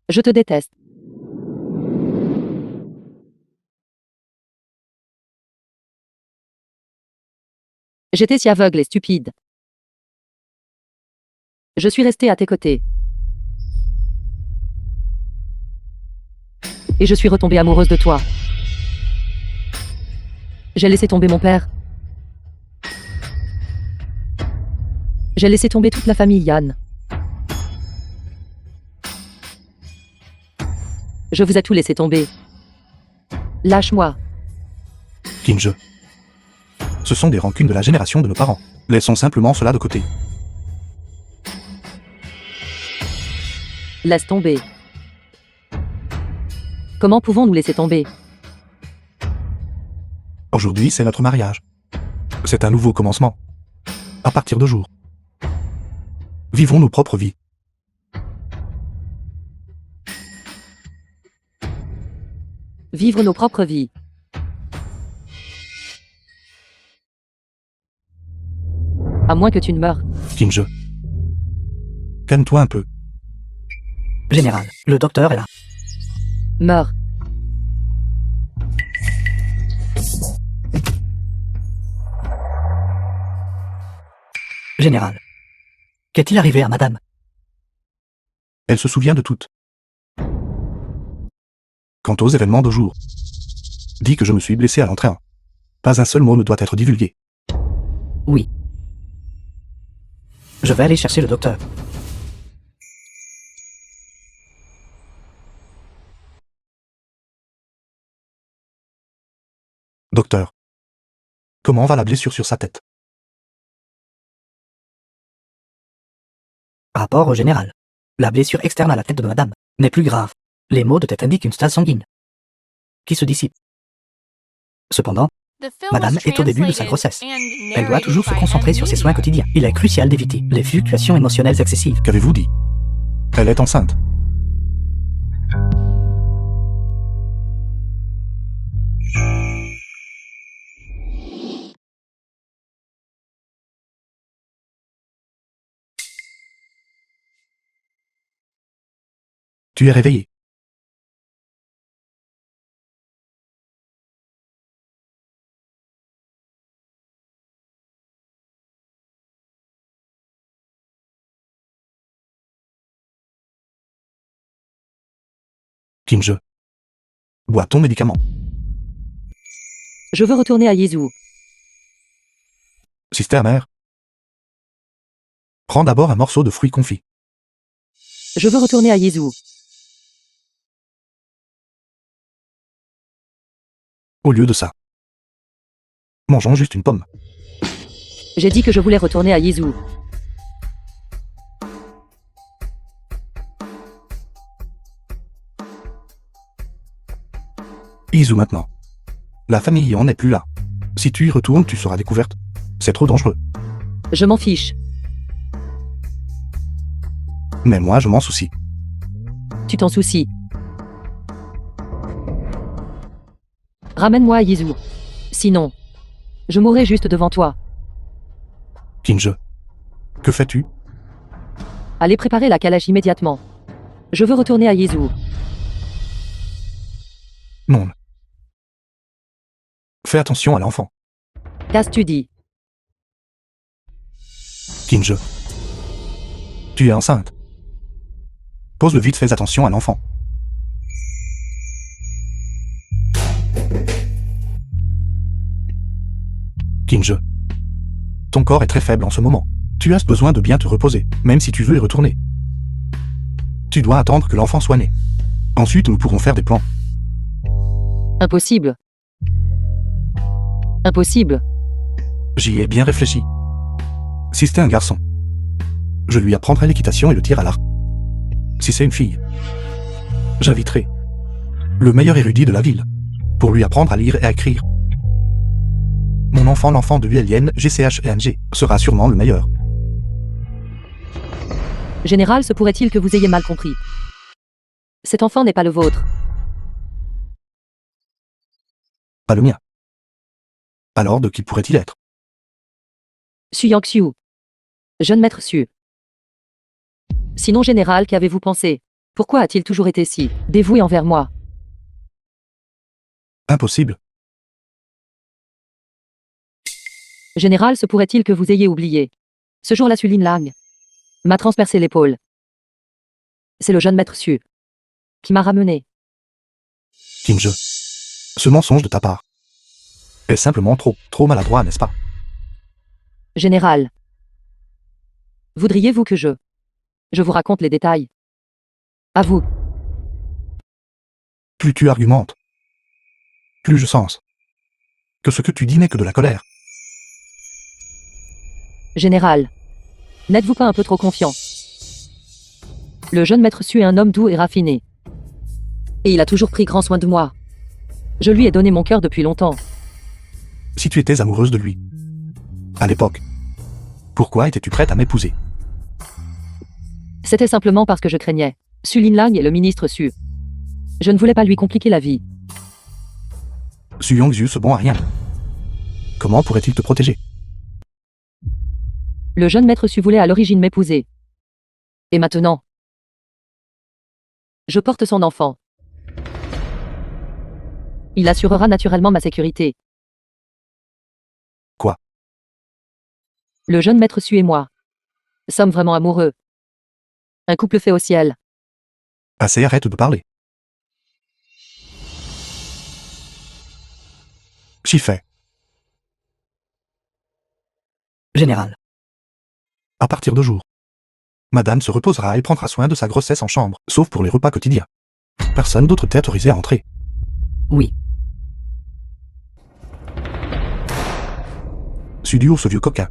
Je te déteste. J'étais si aveugle et stupide. Je suis restée à tes côtés. Et je suis retombée amoureuse de toi. J'ai laissé tomber mon père. J'ai laissé tomber toute la famille Yan. Je vous ai tout laissé tomber. Lâche-moi. Kinje. Ce sont des rancunes de la génération de nos parents. Laissons simplement cela de côté. Laisse tomber. Comment pouvons-nous laisser tomber? Aujourd'hui, c'est notre mariage. C'est un nouveau commencement. À partir de jour. Vivons nos propres vies. Vivre nos propres vies. À moins que tu ne meures. Kinje. Calme-toi un peu. Général, le docteur est là. Meurs. Général. Qu'est-il arrivé à madame? Elle se souvient de tout. Quant aux événements de jour, dis que je me suis blessé à l'entrain. Pas un seul mot ne doit être divulgué. Oui. Je vais aller chercher le docteur. Docteur. Comment va la blessure sur sa tête? Rapport au général. La blessure externe à la tête de madame n'est plus grave. Les maux de tête indiquent une stase sanguine qui se dissipe. Cependant, The film madame was est au début de sa translated grossesse. and Elle doit narrated toujours se by concentrer Anne sur ses Lee. soins quotidiens. Il est crucial d'éviter les fluctuations émotionnelles excessives. Qu'avez-vous dit? Elle est enceinte. Tu es réveillé. Kinje. Bois ton médicament. Je veux retourner à Yizhou. Sister mère. Prends d'abord un morceau de fruits confits. Je veux retourner à Yizhou. Au lieu de ça, mangeons juste une pomme. J'ai dit que je voulais retourner à Yizhou. Izu maintenant. La famille en est plus là. Si tu y retournes, tu seras découverte. C'est trop dangereux. Je m'en fiche. Mais moi, je m'en soucie. Tu t'en soucies. Ramène-moi à Yizhou. Sinon, je mourrai juste devant toi. Kinje. Que fais-tu? Allez préparer la calèche immédiatement. Je veux retourner à Yezhou. Non. Fais attention à l'enfant. Qu'as-tu tu dis? Kinje. Tu es enceinte. Pose-le vite, fais attention à l'enfant. Kinje. Ton corps est très faible en ce moment. Tu as besoin de bien te reposer, même si tu veux y retourner. Tu dois attendre que l'enfant soit né. Ensuite, nous pourrons faire des plans. Impossible. Impossible. J'y ai bien réfléchi. Si c'était un garçon, je lui apprendrai l'équitation et le tir à l'arc. Si c'est une fille, j'inviterai le meilleur érudit de la ville pour lui apprendre à lire et à écrire. Mon enfant, l'enfant de l'ULN GCHNG, sera sûrement le meilleur. Général, se pourrait-il que vous ayez mal compris? Cet enfant n'est pas le vôtre. Pas le mien. Alors de qui pourrait-il être? Su Yang-Xiu. Jeune maître Su. Sinon, général, qu'avez-vous pensé? Pourquoi a-t-il toujours été si dévoué envers moi? Impossible. Général, se pourrait-il que vous ayez oublié? Ce jour-là, Su Lin Lang m'a transpercé l'épaule. C'est le jeune maître Su qui m'a ramené. Kinje. Ce mensonge de ta part est simplement trop maladroit, n'est-ce pas? Général. Voudriez-vous que je vous raconte les détails? À vous. Plus tu argumentes, plus je sens que ce que tu dis n'est que de la colère. Général. N'êtes-vous pas un peu trop confiant? Le jeune maître Su est un homme doux et raffiné. Et il a toujours pris grand soin de moi. Je lui ai donné mon cœur depuis longtemps. Si tu étais amoureuse de lui, à l'époque, pourquoi étais-tu prête à m'épouser? C'était simplement parce que je craignais Su Lin Lang et le ministre Su. Je ne voulais pas lui compliquer la vie. Su Yongzhu ce bon à rien. Comment pourrait-il te protéger? Le jeune maître Su voulait à l'origine m'épouser. Et maintenant, je porte son enfant. Il assurera naturellement ma sécurité. Quoi? Le jeune maître Su et moi sommes vraiment amoureux. Un couple fait au ciel. Assez, arrête de parler. Chifet. Général. À partir de jour, Madame se reposera et prendra soin de sa grossesse en chambre, sauf pour les repas quotidiens. Personne d'autre t'est autorisé à entrer. Oui. Sudio, ce vieux coquin,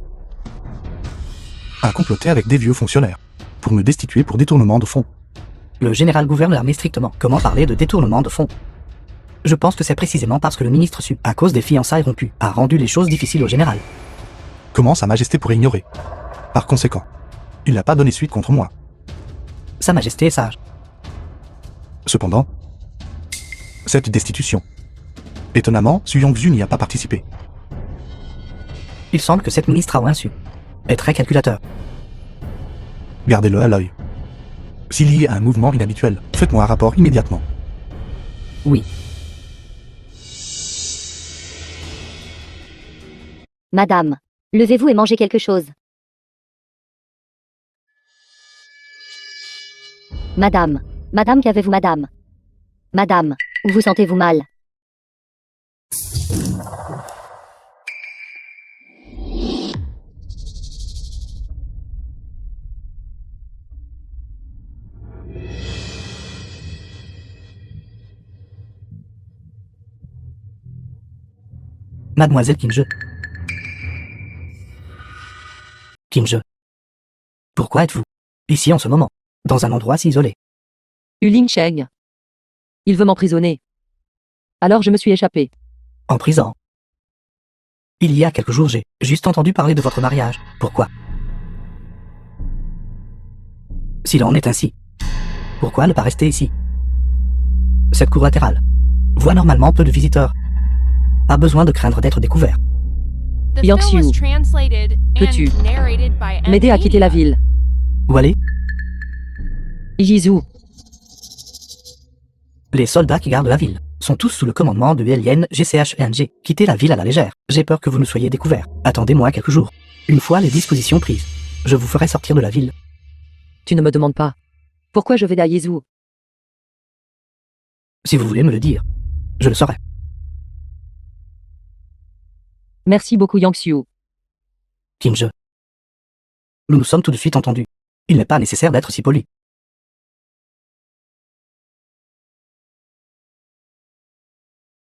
a comploté avec des vieux fonctionnaires pour me destituer pour détournement de fonds. Le général gouverne l'armée strictement. Comment parler de détournement de fonds? Je pense que c'est précisément parce que le ministre Su, à cause des fiançailles rompues, a rendu les choses difficiles au général. Comment Sa Majesté pourrait ignorer? Par conséquent, il n'a pas donné suite contre moi. Sa Majesté est sage. Cependant, cette destitution, étonnamment, Su Yongzhu n'y a pas participé. Il semble que cette ministre Aoun Su est très calculateur. Gardez-le à l'œil. S'il y a un mouvement inhabituel, faites-moi un rapport immédiatement. Oui. Madame, levez-vous et mangez quelque chose. Madame, qu'avez-vous, madame? Madame, où vous sentez-vous mal? Mademoiselle Kinje. Kinje. Pourquoi êtes-vous ici en ce moment, dans un endroit si isolé? Yuling Cheng. Il veut m'emprisonner. Alors je me suis échappé. En prison. Il y a quelques jours, j'ai juste entendu parler de votre mariage. Pourquoi? S'il en est ainsi, pourquoi ne pas rester ici? Cette cour latérale voit normalement peu de visiteurs. Pas besoin de craindre d'être découvert. The Yang film was Xiu, translated peux-tu and narrated by M. m'aider à quitter la Media. ville? Où aller? Yizu, Les soldats qui gardent la ville sont tous sous le commandement de Alien GCH1G. Quittez la ville à la légère. J'ai peur que vous ne soyez découverts. Attendez-moi quelques jours. Une fois les dispositions prises, je vous ferai sortir de la ville. tu ne me demandes pas. Pourquoi je vais à Yizu? Si vous voulez me le dire, je le saurai. Merci beaucoup Yang Xiu. Kinje. Nous nous sommes tout de suite entendus. Il n'est pas nécessaire d'être si poli.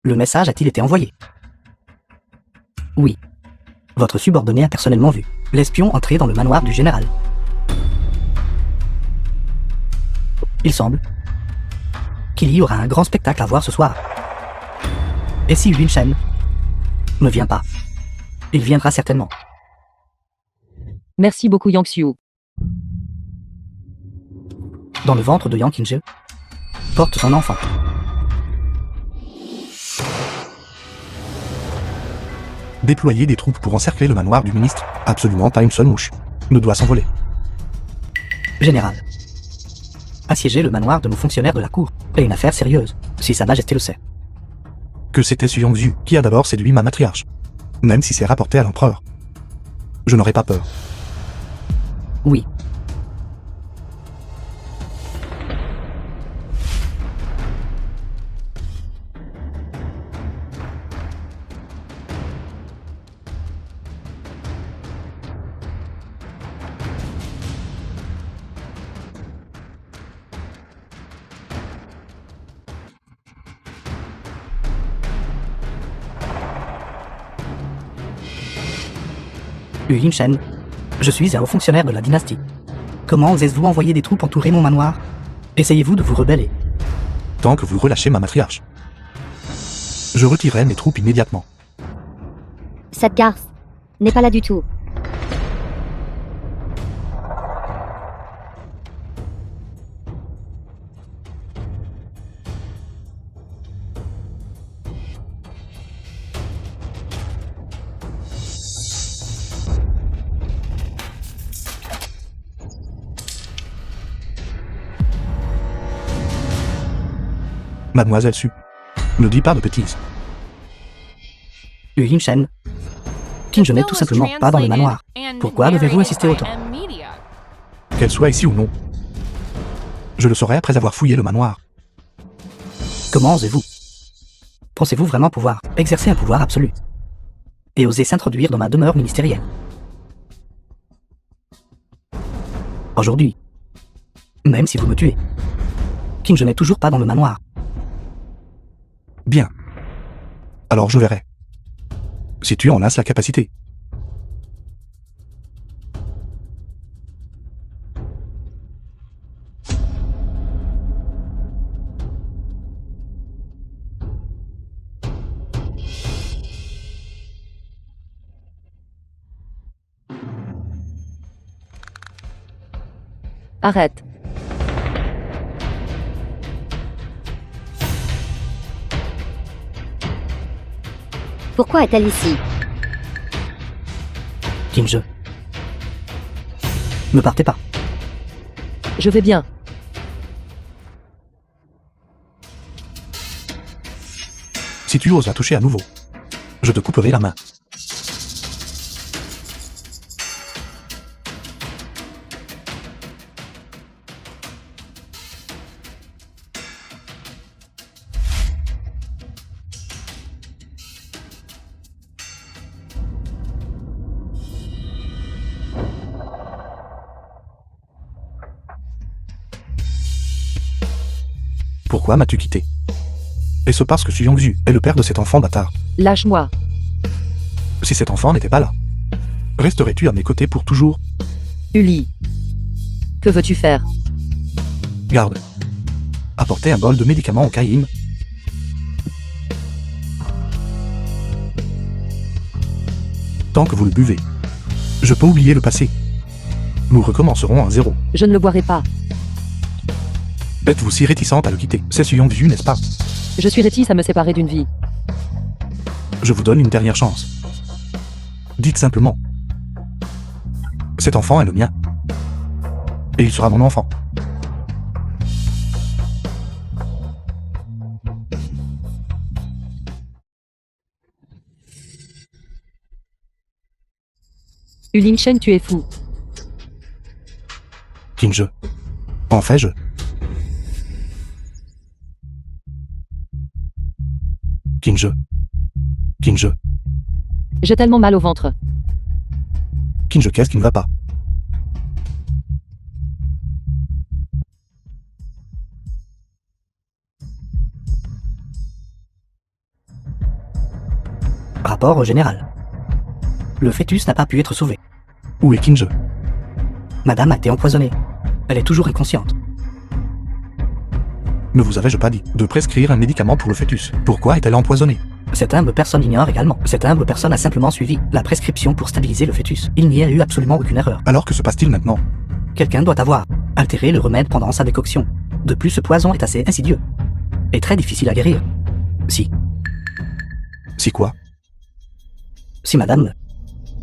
Le message a-t-il été envoyé? Oui. Votre subordonné a personnellement vu l'espion entrer dans le manoir du général. Il semble qu'il y aura un grand spectacle à voir ce soir. Et si Yun Shen ne vient pas, il viendra certainement. Merci beaucoup Yang Xiu. Dans le ventre de Yang Qingzhe porte son enfant. Déployer des troupes pour encercler le manoir du ministre, absolument pas une seule mouche ne doit s'envoler. Général. Assiéger le manoir de nos fonctionnaires de la cour est une affaire sérieuse, si Sa Majesté le sait. Que c'était Su Yongzhu qui a d'abord séduit ma matriarche. Même si c'est rapporté à l'empereur. Je n'aurais pas peur. Oui. Yun Shen, je suis un haut fonctionnaire de la dynastie. Comment osez-vous envoyer des troupes entourer mon manoir? Essayez-vous de vous rebeller? Tant que vous relâchez ma matriarche. Je retirerai mes troupes immédiatement. Cette garce n'est pas là du tout. Mademoiselle Su, ne dis pas de bêtises. Yun Shen, Qingzhe n'est tout simplement pas dans le manoir. Pourquoi devez-vous insister autant? Qu'elle soit ici ou non. Je le saurai après avoir fouillé le manoir. Comment osez-vous? Pensez-vous vraiment pouvoir exercer un pouvoir absolu et oser s'introduire dans ma demeure ministérielle? Aujourd'hui, même si vous me tuez, Qingzhe n'est toujours pas dans le manoir. Bien. Alors je verrai. Si tu en as la capacité. Arrête. Pourquoi est-elle ici? Qingzhe. Ne partez pas. Je vais bien. Si tu oses la toucher à nouveau, je te couperai la main. Pourquoi m'as-tu quitté? Est-ce parce que Su Yongzhu est le père de cet enfant bâtard? Lâche-moi. Si cet enfant n'était pas là, resterais-tu à mes côtés pour toujours? Uli. Que veux-tu faire? Garde. Apportez un bol de médicaments au Kaïm. Tant que vous le buvez, je peux oublier le passé. Nous recommencerons à zéro. Je ne le boirai pas. Êtes-vous si réticente à le quitter? C'est Su Yongzhu, n'est-ce pas? Je suis réticente à me séparer d'une vie. Je vous donne une dernière chance. Dites simplement. Cet enfant est le mien. Et il sera mon enfant. Ulin Shen, tu es fou. Kinje. En fais-je? Kinje. Kinje. J'ai tellement mal au ventre. Kinje, qu'est-ce qui ne va pas? Rapport au général. Le fœtus n'a pas pu être sauvé. Où est Kinje? Madame a été empoisonnée. Elle est toujours inconsciente. Ne vous avais-je pas dit de prescrire un médicament pour le fœtus? Pourquoi est-elle empoisonnée? Cette humble personne ignore également. Cette humble personne a simplement suivi la prescription pour stabiliser le fœtus. Il n'y a eu absolument aucune erreur. Alors que se passe-t-il maintenant? Quelqu'un doit avoir altéré le remède pendant sa décoction. De plus, ce poison est assez insidieux et très difficile à guérir. Si Quoi? Si madame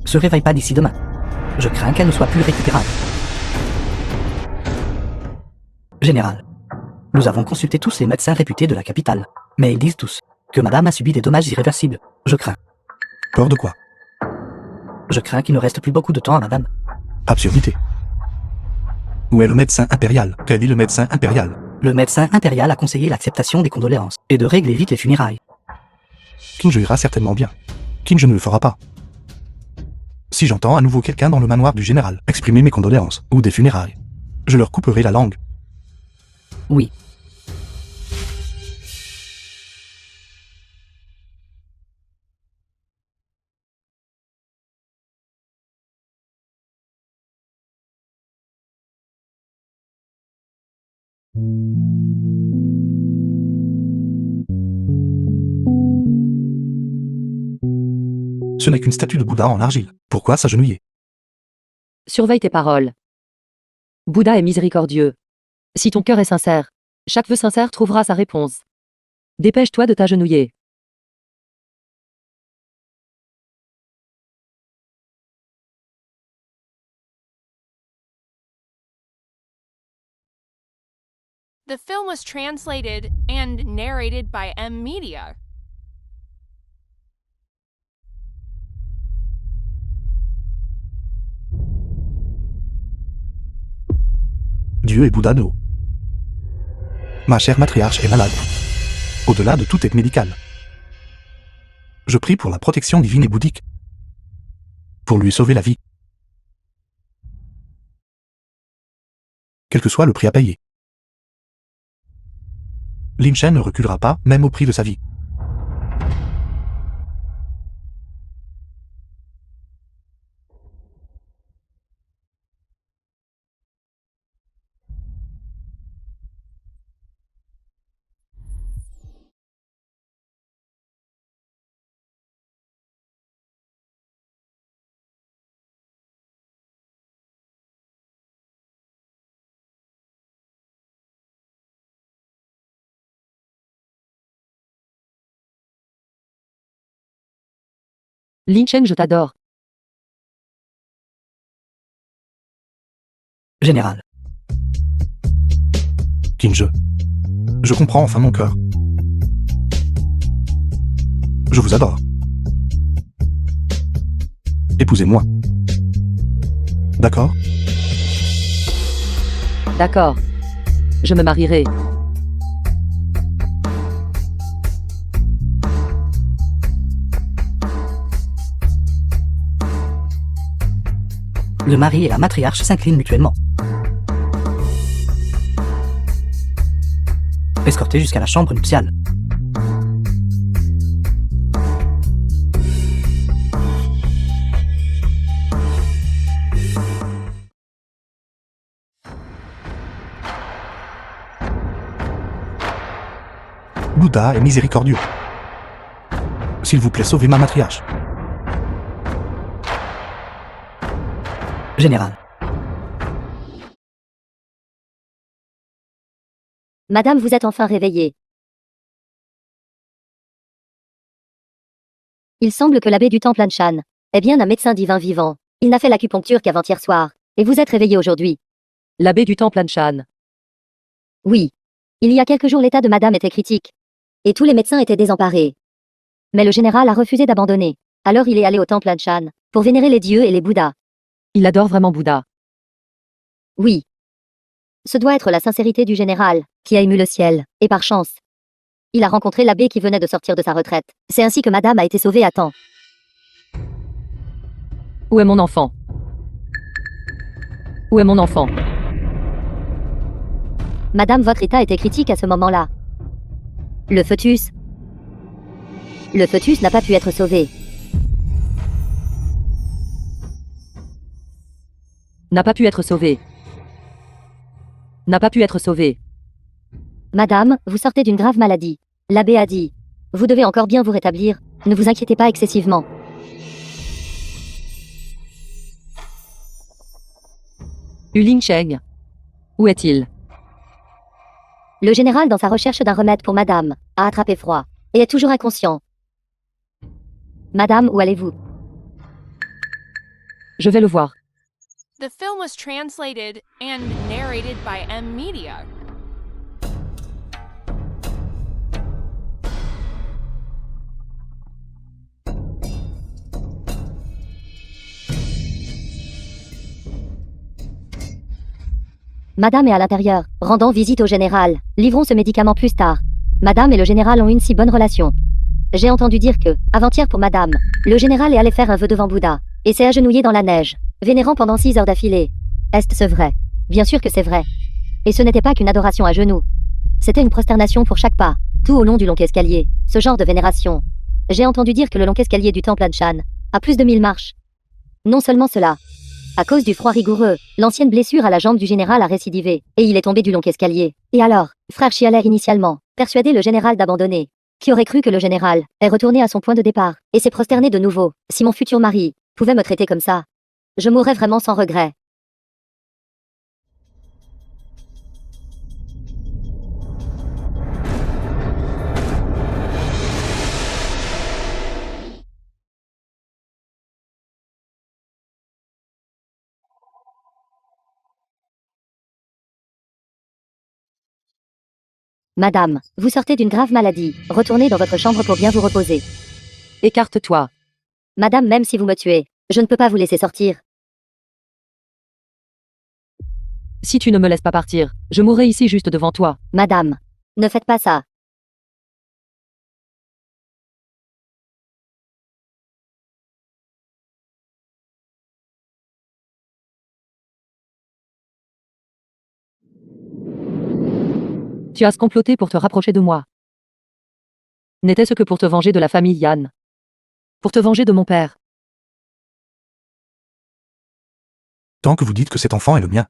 se réveille pas d'ici demain, je crains qu'elle ne soit plus récupérable. Général, nous avons consulté tous les médecins réputés de la capitale, mais ils disent tous que madame a subi des dommages irréversibles. Je crains. Peur de quoi? Je crains qu'il ne reste plus beaucoup de temps à madame. Absurdité. Où est le médecin impérial? Quel est le médecin impérial? Le médecin impérial a conseillé l'acceptation des condoléances et de régler vite les funérailles. Kinje ira certainement bien. Kinje ne le fera pas. Si j'entends à nouveau quelqu'un dans le manoir du général exprimer mes condoléances ou des funérailles, je leur couperai la langue. Oui. Ce n'est qu'une statue de Bouddha en argile. Pourquoi s'agenouiller? Surveille tes paroles. Bouddha est miséricordieux. Si ton cœur est sincère, chaque vœu sincère trouvera sa réponse. Dépêche-toi de t'agenouiller. The film was translated and narrated by M Media. Dieu est Bouddha de haut. Ma chère matriarche est malade. Au-delà de toute aide médicale. Je prie pour la protection divine et bouddhique. Pour lui sauver la vie. Quel que soit le prix à payer. Lin Shen ne reculera pas, même au prix de sa vie. Lin Shen, je t'adore. Général, Kinje. Je comprends enfin mon cœur. Je vous adore. Épousez-moi. D'accord? D'accord. Je me marierai. le mari et la matriarche s'inclinent mutuellement. Escortés jusqu'à la chambre nuptiale. Bouddha est miséricordieux. S'il vous plaît, sauvez ma matriarche. Général, Madame, vous êtes enfin réveillée. Il semble que l'abbé du temple Anshan est bien un médecin divin vivant. Il n'a fait l'acupuncture qu'avant-hier soir. Et vous êtes réveillé aujourd'hui. L'abbé du temple Anshan. Oui. Il y a quelques jours, l'état de madame était critique. Et tous les médecins étaient désemparés. Mais le général a refusé d'abandonner. Alors il est allé au temple Anshan pour vénérer les dieux et les Bouddhas. Il adore vraiment Bouddha. Oui. Ce doit être la sincérité du général, qui a ému le ciel, et par chance. Il a rencontré l'abbé qui venait de sortir de sa retraite. C'est ainsi que madame a été sauvée à temps. Où est mon enfant? Où est mon enfant? Madame, votre état était critique à ce moment-là. Le fœtus n'a pas pu être sauvé. N'a pas pu être sauvé. N'a pas pu être sauvé. Madame, vous sortez d'une grave maladie. L'abbé a dit. Vous devez encore bien vous rétablir. Ne vous inquiétez pas excessivement. Yuling Cheng. Où est-il? Le général, dans sa recherche d'un remède pour madame, a attrapé froid. Et est toujours inconscient. Madame, où allez-vous? Je vais le voir. The film was translated and narrated by M Media. Madame est à l'intérieur, rendant visite au général. Livrons ce médicament plus tard. Madame et le général ont une si bonne relation. J'ai entendu dire que, avant-hier pour madame, le général est allé faire un vœu devant Bouddha, et s'est agenouillé dans la neige, vénérant pendant 6 heures d'affilée. Est-ce vrai? Bien sûr que c'est vrai. Et ce n'était pas qu'une adoration à genoux. C'était une prosternation pour chaque pas, tout au long du long escalier, ce genre de vénération. J'ai entendu dire que le long escalier du temple Anshan a plus de 1000 marches. Non seulement cela. À cause du froid rigoureux, l'ancienne blessure à la jambe du général a récidivé, et il est tombé du long escalier. Et alors, frère chialait initialement, persuadé le général d'abandonner. Qui aurait cru que le général est retourné à son point de départ, et s'est prosterné de nouveau? Si mon futur mari pouvait me traiter comme ça, je mourrais vraiment sans regret. Madame, vous sortez d'une grave maladie. Retournez dans votre chambre pour bien vous reposer. Écarte-toi. Madame, même si vous me tuez, je ne peux pas vous laisser sortir. Si tu ne me laisses pas partir, je mourrai ici juste devant toi. Madame, ne faites pas ça. Tu as comploté pour te rapprocher de moi. N'était-ce que pour te venger de la famille Yan. Pour te venger de mon père. Tant que vous dites que cet enfant est le mien.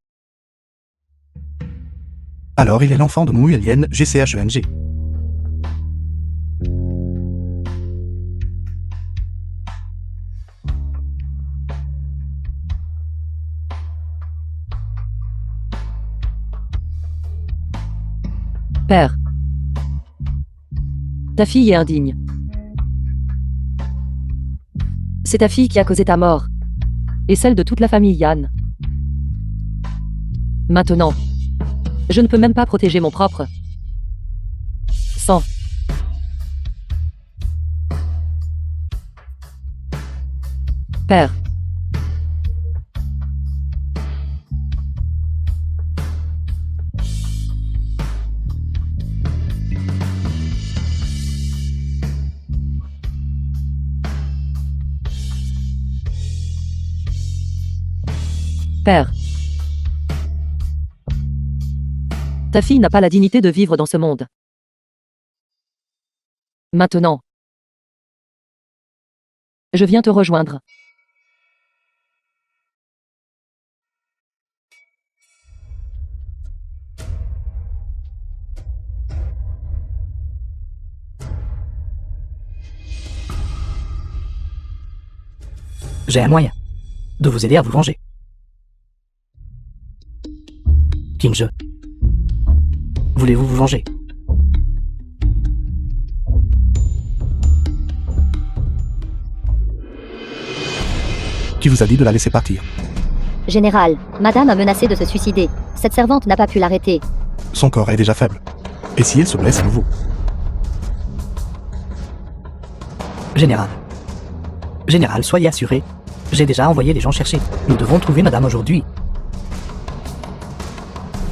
Alors il est l'enfant de Mou Lien GCHENG. Père. Ta fille est indigne. C'est ta fille qui a causé ta mort. Et celle de toute la famille Yan. Maintenant, je ne peux même pas protéger mon propre sang. Père. Père. Ta fille n'a pas la dignité de vivre dans ce monde. Maintenant, je viens te rejoindre. J'ai un moyen de vous aider à vous venger. Kinje. Voulez-vous vous venger? Qui vous a dit de la laisser partir? Général, madame a menacé de se suicider. Cette servante n'a pas pu l'arrêter. Son corps est déjà faible. Et si elle se blesse à nouveau? Général. Général, soyez assuré. J'ai déjà envoyé des gens chercher. Nous devons trouver madame aujourd'hui.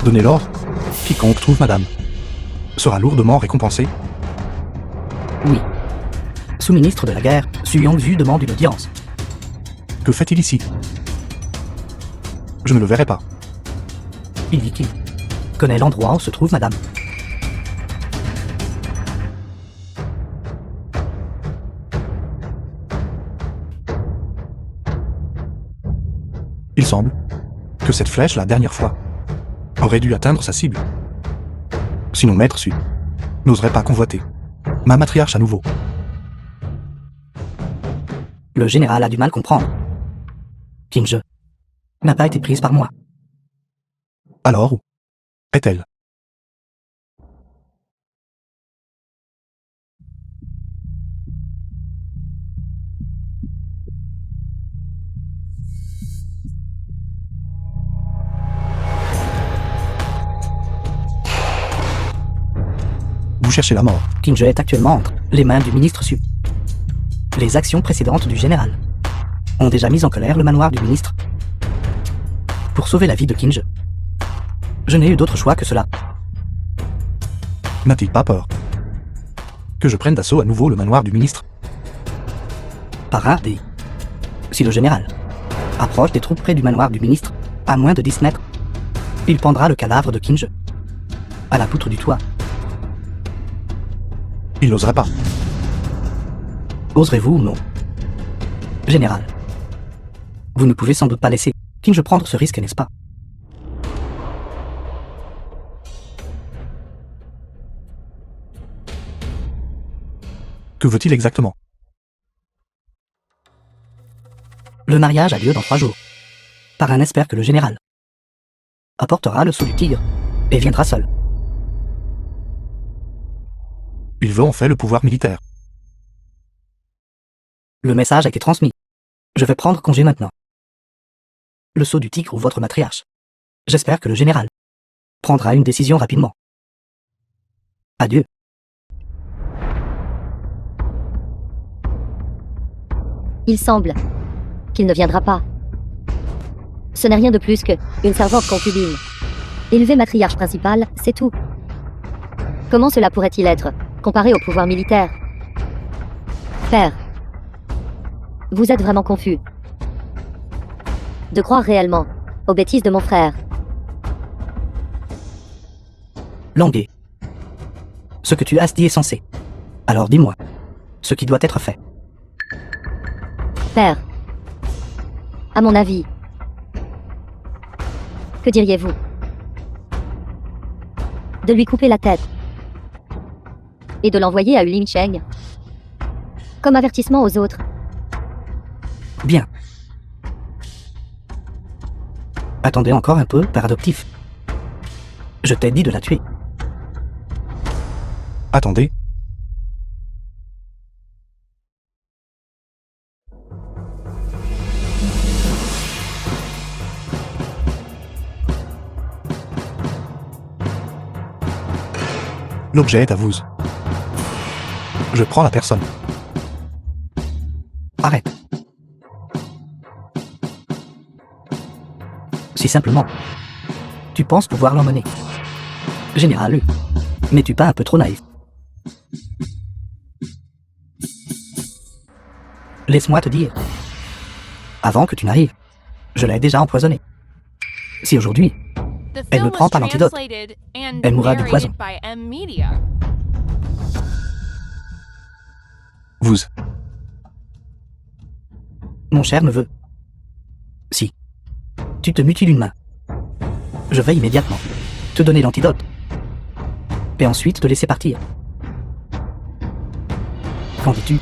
Donnez l'ordre. Quiconque trouve madame sera lourdement récompensé. Oui. Sous-ministre de la guerre, Su Yongju demande une audience. Que fait-il ici? Je ne le verrai pas. Il dit qu'il connaît l'endroit où se trouve madame. Il semble que cette flèche, la dernière fois, aurait dû atteindre sa cible. Sinon Maître Su n'oserait pas convoiter ma matriarche à nouveau. Le général a du mal comprendre. Kinje n'a pas été prise par moi. Alors où est-elle? Vous cherchez la mort. Kinje est actuellement entre les mains du ministre Su. Les actions précédentes du général ont déjà mis en colère le manoir du ministre. Pour sauver la vie de Kinje, je n'ai eu d'autre choix que cela. N'a-t-il pas peur que je prenne d'assaut à nouveau le manoir du ministre? Par un des... Si le général approche des troupes près du manoir du ministre, à moins de 10 mètres, il pendra le cadavre de Kinje à la poutre du toit. Il n'oserait pas. Oserez-vous ou non? Général, vous ne pouvez sans doute pas laisser Kinje prendre ce risque, n'est-ce pas? Que veut-il exactement? Le mariage a lieu dans 3 jours. Parrain espère que le général apportera le sceau du tigre et viendra seul. Il veut en fait le pouvoir militaire. Le message a été transmis. Je vais prendre congé maintenant. Le sceau du tigre ou votre matriarche. J'espère que le général prendra une décision rapidement. Adieu. Il semble qu'il ne viendra pas. Ce n'est rien de plus que une servante concubine. Élevé matriarche principal, c'est tout. Comment cela pourrait-il être comparé au pouvoir militaire? Père, vous êtes vraiment confus de croire réellement aux bêtises de mon frère. Languet. Ce que tu as dit est censé. Alors dis-moi ce qui doit être fait. Père, à mon avis, que diriez-vous de lui couper la tête et de l'envoyer à Uling Cheng comme avertissement aux autres? Bien. Attendez encore un peu, père adoptif. Je t'ai dit de la tuer. Attendez. L'objet est à vous. Je prends la personne. Arrête. Si simplement, tu penses pouvoir l'emmener. Général, n'es-tu pas un peu trop naïf? Laisse-moi te dire, avant que tu n'arrives, je l'ai déjà empoisonnée. Si aujourd'hui, The Elle ne film prend was pas l'antidote. translated and Elle mourra du poison. narrated by M Media. Vous. Mon cher neveu, si tu te mutiles une main, je vais immédiatement te donner l'antidote et ensuite te laisser partir. Qu'en dis-tu?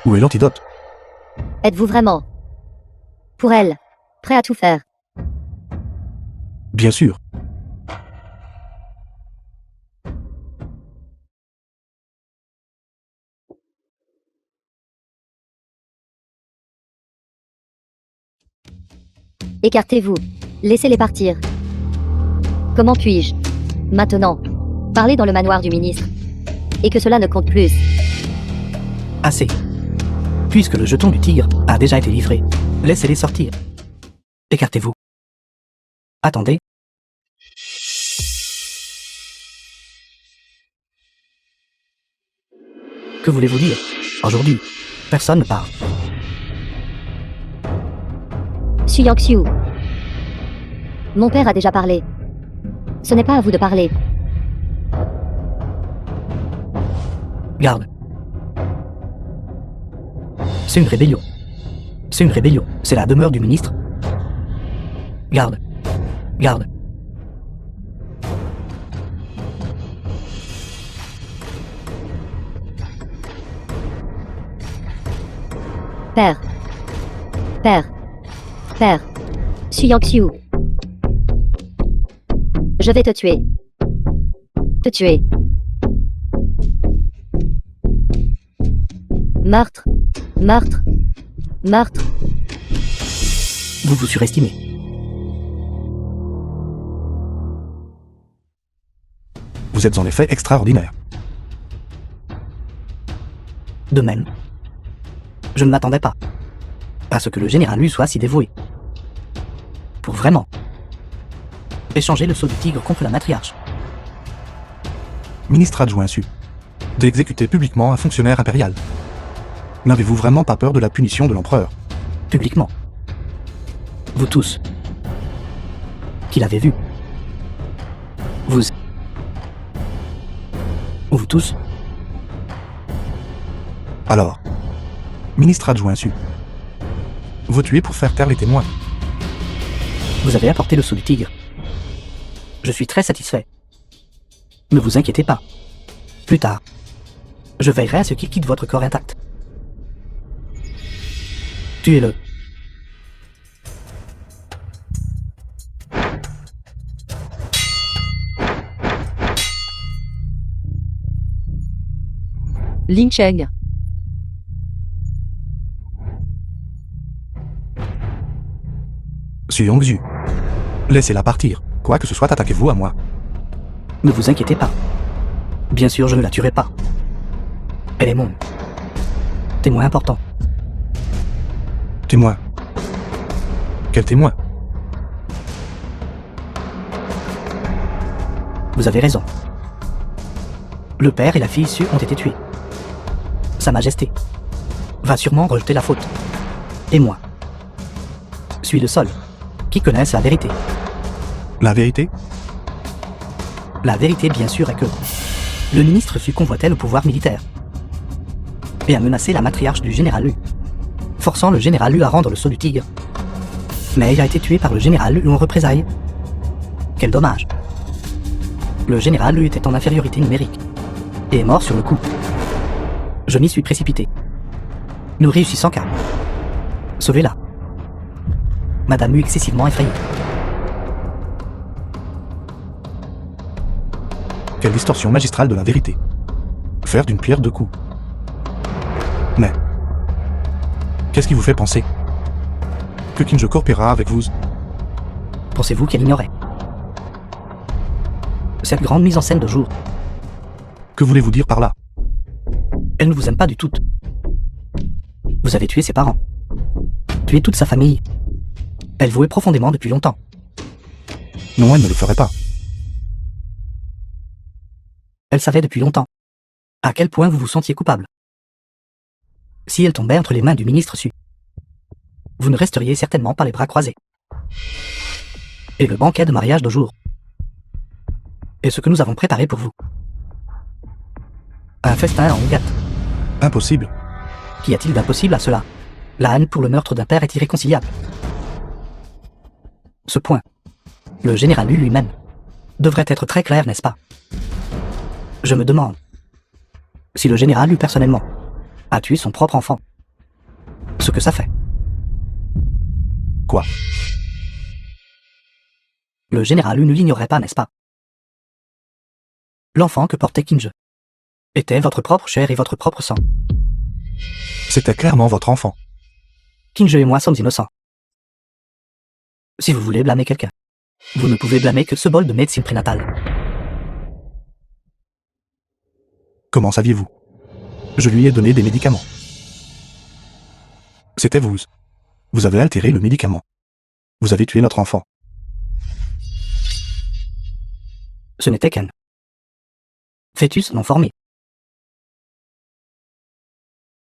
Où est l'antidote? Êtes-vous vraiment, pour elle, prêt à tout faire? Bien sûr. Écartez-vous. Laissez-les partir. Comment puis-je, maintenant, parler dans le manoir du ministre? Et que cela ne compte plus. Assez. Puisque le jeton du tigre a déjà été livré, laissez-les sortir. Écartez-vous. Attendez. Que voulez-vous dire? Aujourd'hui, personne ne parle. Xu Yangxiu. Mon père a déjà parlé. Ce n'est pas à vous de parler. Garde. C'est une rébellion. C'est une rébellion. C'est la demeure du ministre. Garde. Garde. Père. Père. Père. Xu Yangxiu. Je vais te tuer. Te tuer. Meurtre. Meurtre. Meurtre. Vous vous surestimez. Vous êtes en effet extraordinaire. De même. Je ne m'attendais pas à ce que le général Lu soit si dévoué. Pour vraiment échanger le sceau du tigre contre la matriarche. Ministre adjoint Su. D'exécuter publiquement un fonctionnaire impérial. N'avez-vous vraiment pas peur de la punition de l'empereur? Publiquement. Vous tous. Qui l'avez vu. Vous. Vous tous. Alors, ministre adjoint Su. Vous tuez pour faire taire les témoins. Vous avez apporté le sceau du tigre. Je suis très satisfait. Ne vous inquiétez pas. Plus tard, je veillerai à ce qu'il quitte votre corps intact. Tuez-le. Ling Cheng. Su Yongzhu. Laissez-la partir. Quoi que ce soit, attaquez-vous à moi. Ne vous inquiétez pas. Bien sûr, je ne la tuerai pas. Elle est mon témoin important. Témoin. Quel témoin? Vous avez raison. Le père et la fille Su ont été tués. Sa Majesté va sûrement rejeter la faute. Et moi suis le seul qui connaisse la vérité. La vérité? La vérité, bien sûr, est que le ministre Su convoitait le pouvoir militaire et a menacé la matriarche du général Lu, forçant le général Lu à rendre le sceau du tigre. Mais il a été tué par le général Lu en représailles. Quel dommage. Le général Lu était en infériorité numérique et est mort sur le coup. Je m'y suis précipité. Nous réussissons car sauvez-la. Madame Lu excessivement effrayée. Quelle distorsion magistrale de la vérité. Faire d'une pierre deux coups. Mais qu'est-ce qui vous fait penser que Kinjo coopérera avec vous? Pensez-vous qu'elle ignorait cette grande mise en scène de jour? Que voulez-vous dire par là? Elle ne vous aime pas du tout. Vous avez tué ses parents. Tué toute sa famille. Elle vous est profondément depuis longtemps. Non, elle ne le ferait pas. Elle savait depuis longtemps à quel point vous vous sentiez coupable. Si elle tombait entre les mains du ministre Su, vous ne resteriez certainement pas les bras croisés. Et le banquet de mariage de jour est ce que nous avons préparé pour vous. Un festin en gâte. Impossible. Qu'y a-t-il d'impossible à cela? La haine pour le meurtre d'un père est irréconciliable. Ce point, le général Lu lui-même, devrait être très clair, n'est-ce pas? Je me demande si le général Lu personnellement a tué son propre enfant. ce que ça fait. Quoi? Le général Yu ne l'ignorait pas, n'est-ce pas? L'enfant que portait Kinje était votre propre chair et votre propre sang. C'était clairement votre enfant. Kinje et moi sommes innocents. Si vous voulez blâmer quelqu'un, vous ne pouvez blâmer que ce bol de médecine prénatale. Comment saviez-vous? Je lui ai donné des médicaments. C'était vous. Vous avez altéré le médicament. Vous avez tué notre enfant. Ce n'était qu'un fœtus non formé.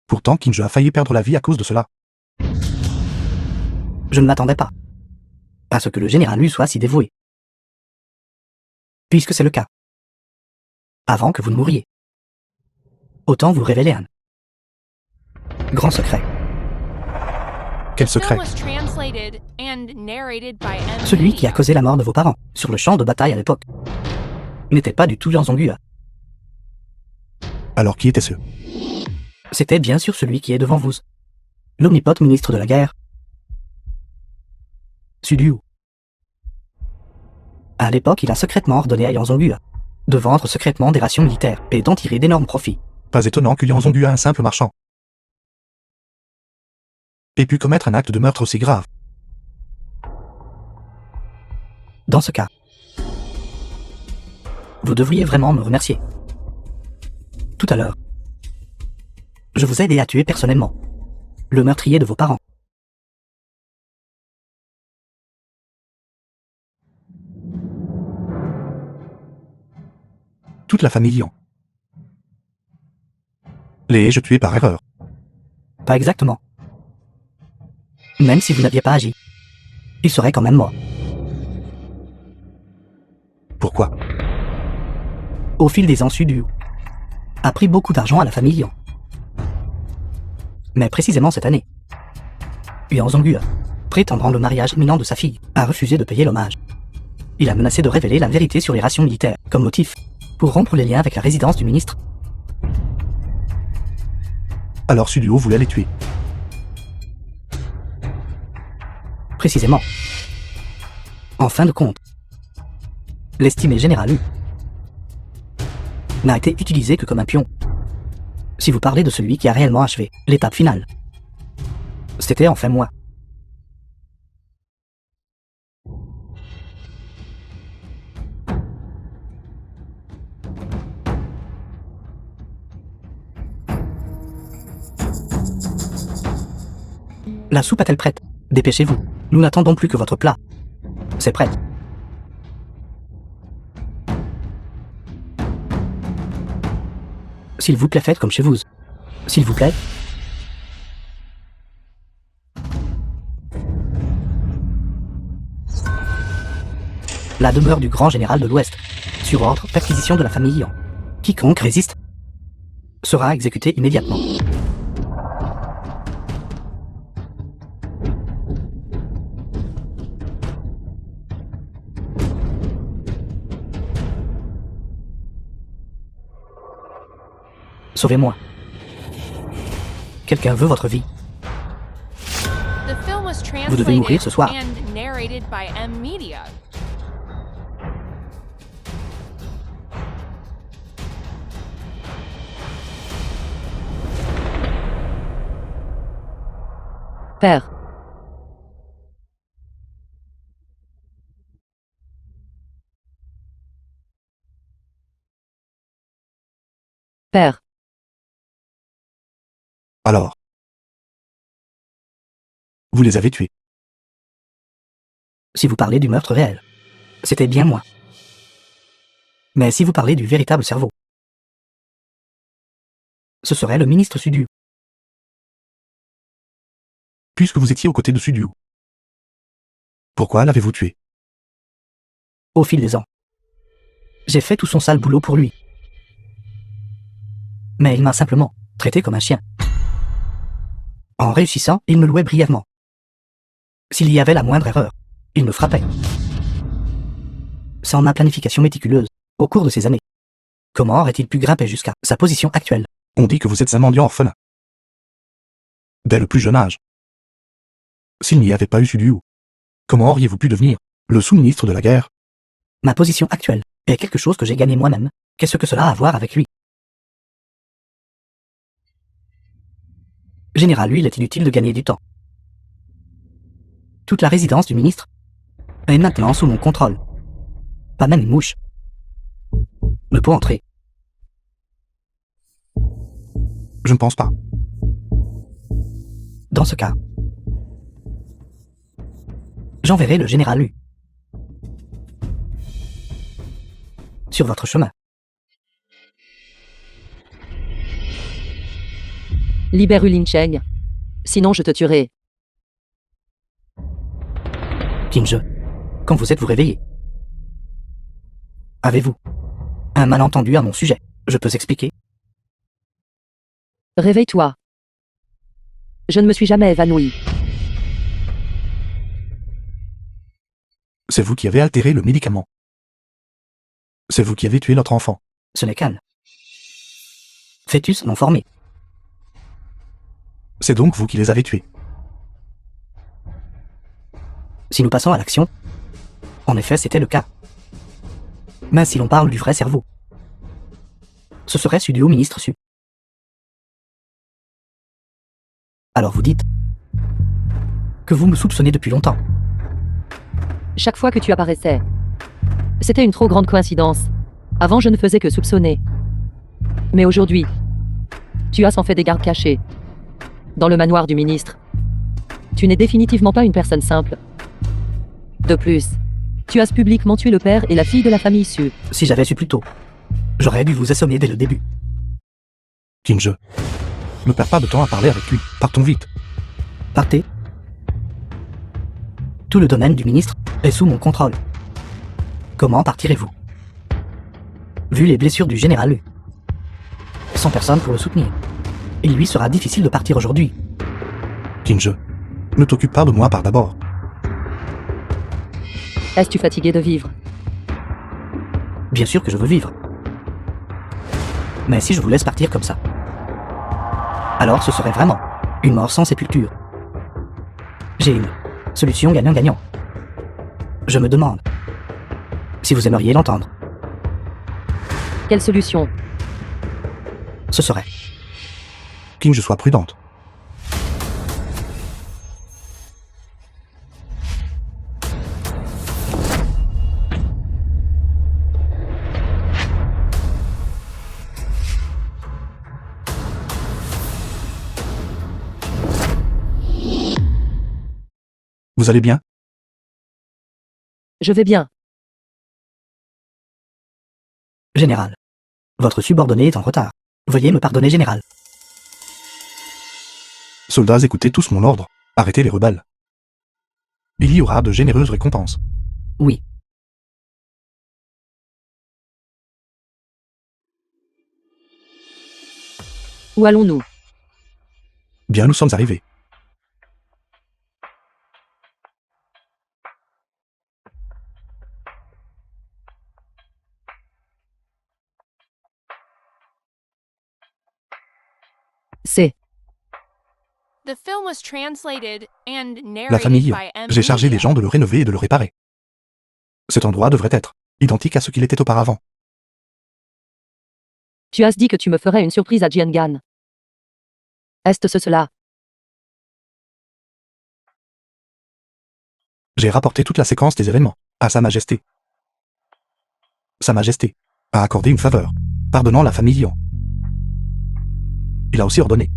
Pourtant, Kinje a failli perdre la vie à cause de cela. Je ne m'attendais pas à ce que le général Yu soit si dévoué. Puisque c'est le cas. Avant que vous ne mouriez. Autant vous révéler un grand secret. Quel The secret? film was translated and narrated by M. Celui qui a causé la mort de vos parents sur le champ de bataille à l'époque n'était pas du tout Yang Zonggua. Alors qui était-ce? C'était bien sûr celui qui est devant vous. L'omnipote ministre de la guerre. Sudu. À l'époque, il a secrètement ordonné à Yang Zonggua de vendre secrètement des rations militaires et d'en tirer d'énormes profits. Pas étonnant que Yang Zonggua, un simple marchand, ait pu commettre un acte de meurtre aussi grave. Dans ce cas, vous devriez vraiment me remercier. Tout à l'heure, je vous ai aidé à tuer personnellement le meurtrier de vos parents. Toute la famille Yang. Les ai-je tués par erreur? Pas exactement. Même si vous n'aviez pas agi, il serait quand même mort. Pourquoi? Au fil des ans, Sudu a pris beaucoup d'argent à la famille Yang. Mais précisément cette année, Yang Zonggua, prétendant le mariage imminent de sa fille, a refusé de payer l'hommage. Il a menacé de révéler la vérité sur les rations militaires, comme motif, pour rompre les liens avec la résidence du ministre. Alors Suduo voulait les tuer. Précisément. En fin de compte, l'estimé général Yu n'a été utilisé que comme un pion. Si vous parlez de celui qui a réellement achevé l'étape finale, c'était enfin moi. La soupe est-elle prête? Dépêchez-vous. Nous n'attendons plus que votre plat. C'est prêt. S'il vous plaît, faites comme chez vous. S'il vous plaît. La demeure du grand général de l'Ouest, sur ordre perquisition de la famille Yang. Quiconque résiste sera exécuté immédiatement. Sauvez-moi. Quelqu'un veut votre vie. The film was Vous devez mourir translated ce soir. and narrated by M. Media. Père. Père. Alors, vous les avez tués. Si vous parlez du meurtre réel, c'était bien moi. Mais si vous parlez du véritable cerveau, ce serait le ministre Sudu. Puisque vous étiez aux côtés de Suduo, pourquoi l'avez-vous tué? Au fil des ans, j'ai fait tout son sale boulot pour lui. Mais il m'a simplement traité comme un chien. En réussissant, il me louait brièvement. S'il y avait la moindre erreur, il me frappait. Sans ma planification méticuleuse, au cours de ces années, comment aurait-il pu grimper jusqu'à sa position actuelle? On dit que vous êtes un mendiant orphelin. Dès le plus jeune âge. S'il n'y avait pas eu Su Liu, comment auriez-vous pu devenir le sous-ministre de la guerre? Ma position actuelle est quelque chose que j'ai gagné moi-même. Qu'est-ce que cela a à voir avec lui? Général, lui, il est inutile de gagner du temps. Toute la résidence du ministre est maintenant sous mon contrôle. Pas même une mouche ne peut entrer. Je ne pense pas. Dans ce cas, j'enverrai le général Lu sur votre chemin. Libère Lin Cheng. Sinon je te tuerai. Kinje, quand vous êtes-vous réveillé? Avez-vous un malentendu à mon sujet? Je peux expliquer? Réveille-toi. Je ne me suis jamais évanoui. C'est vous qui avez altéré le médicament. C'est vous qui avez tué notre enfant. Ce n'est qu'un fœtus non formé. C'est donc vous qui les avez tués. Si nous passons à l'action, en effet, c'était le cas. Mais si l'on parle du vrai cerveau, ce serait celui du haut ministre Su. Alors vous dites que vous me soupçonnez depuis longtemps. Chaque fois que tu apparaissais, c'était une trop grande coïncidence. Avant, je ne faisais que soupçonner. Mais aujourd'hui, tu as sans fait des gardes cachés. Dans le manoir du ministre. Tu n'es définitivement pas une personne simple. De plus, tu as publiquement tué le père et la fille de la famille Su. Si j'avais su plus tôt, j'aurais dû vous assommer dès le début. Kinje, ne perds pas de temps à parler avec lui. Partons vite. Partez. Tout le domaine du ministre est sous mon contrôle. Comment partirez-vous? Vu les blessures du général Lu, sans personne pour le soutenir, il lui sera difficile de partir aujourd'hui. Kinje, ne t'occupe pas de moi par d'abord. Es-tu fatigué de vivre? Bien sûr que je veux vivre. Mais si je vous laisse partir comme ça, alors ce serait vraiment une mort sans sépulture. J'ai une solution gagnant-gagnant. Je me demande si vous aimeriez l'entendre. Quelle solution? Ce serait Kinje, sois prudente. Vous allez bien? Je vais bien. Général. Votre subordonné est en retard. Veuillez me pardonner, général. Soldats, écoutez tous mon ordre. Arrêtez les rebelles. Il y aura de généreuses récompenses. Oui. Où allons-nous? Bien, nous sommes arrivés. C'est. The film was translated and La narrated famille, by M. j'ai chargé Media. des gens de le rénover et de le réparer. Cet endroit devrait être identique à ce qu'il était auparavant. Tu as dit que tu me ferais une surprise à Jiangan. Est-ce cela? J'ai rapporté toute la séquence des événements à Sa Majesté. Sa Majesté a accordé une faveur, pardonnant la famille Yan. Il a aussi ordonné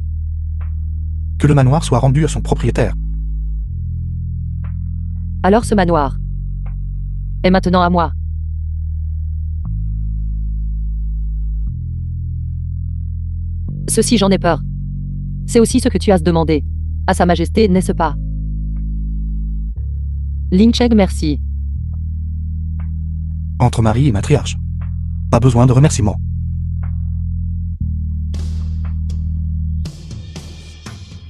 que le manoir soit rendu à son propriétaire. Alors ce manoir est maintenant à moi. Ceci, j'en ai peur. C'est aussi ce que tu as demandé à Sa Majesté, n'est-ce pas? Lin Cheng, merci. Entre mari et matriarche. Pas besoin de remerciements.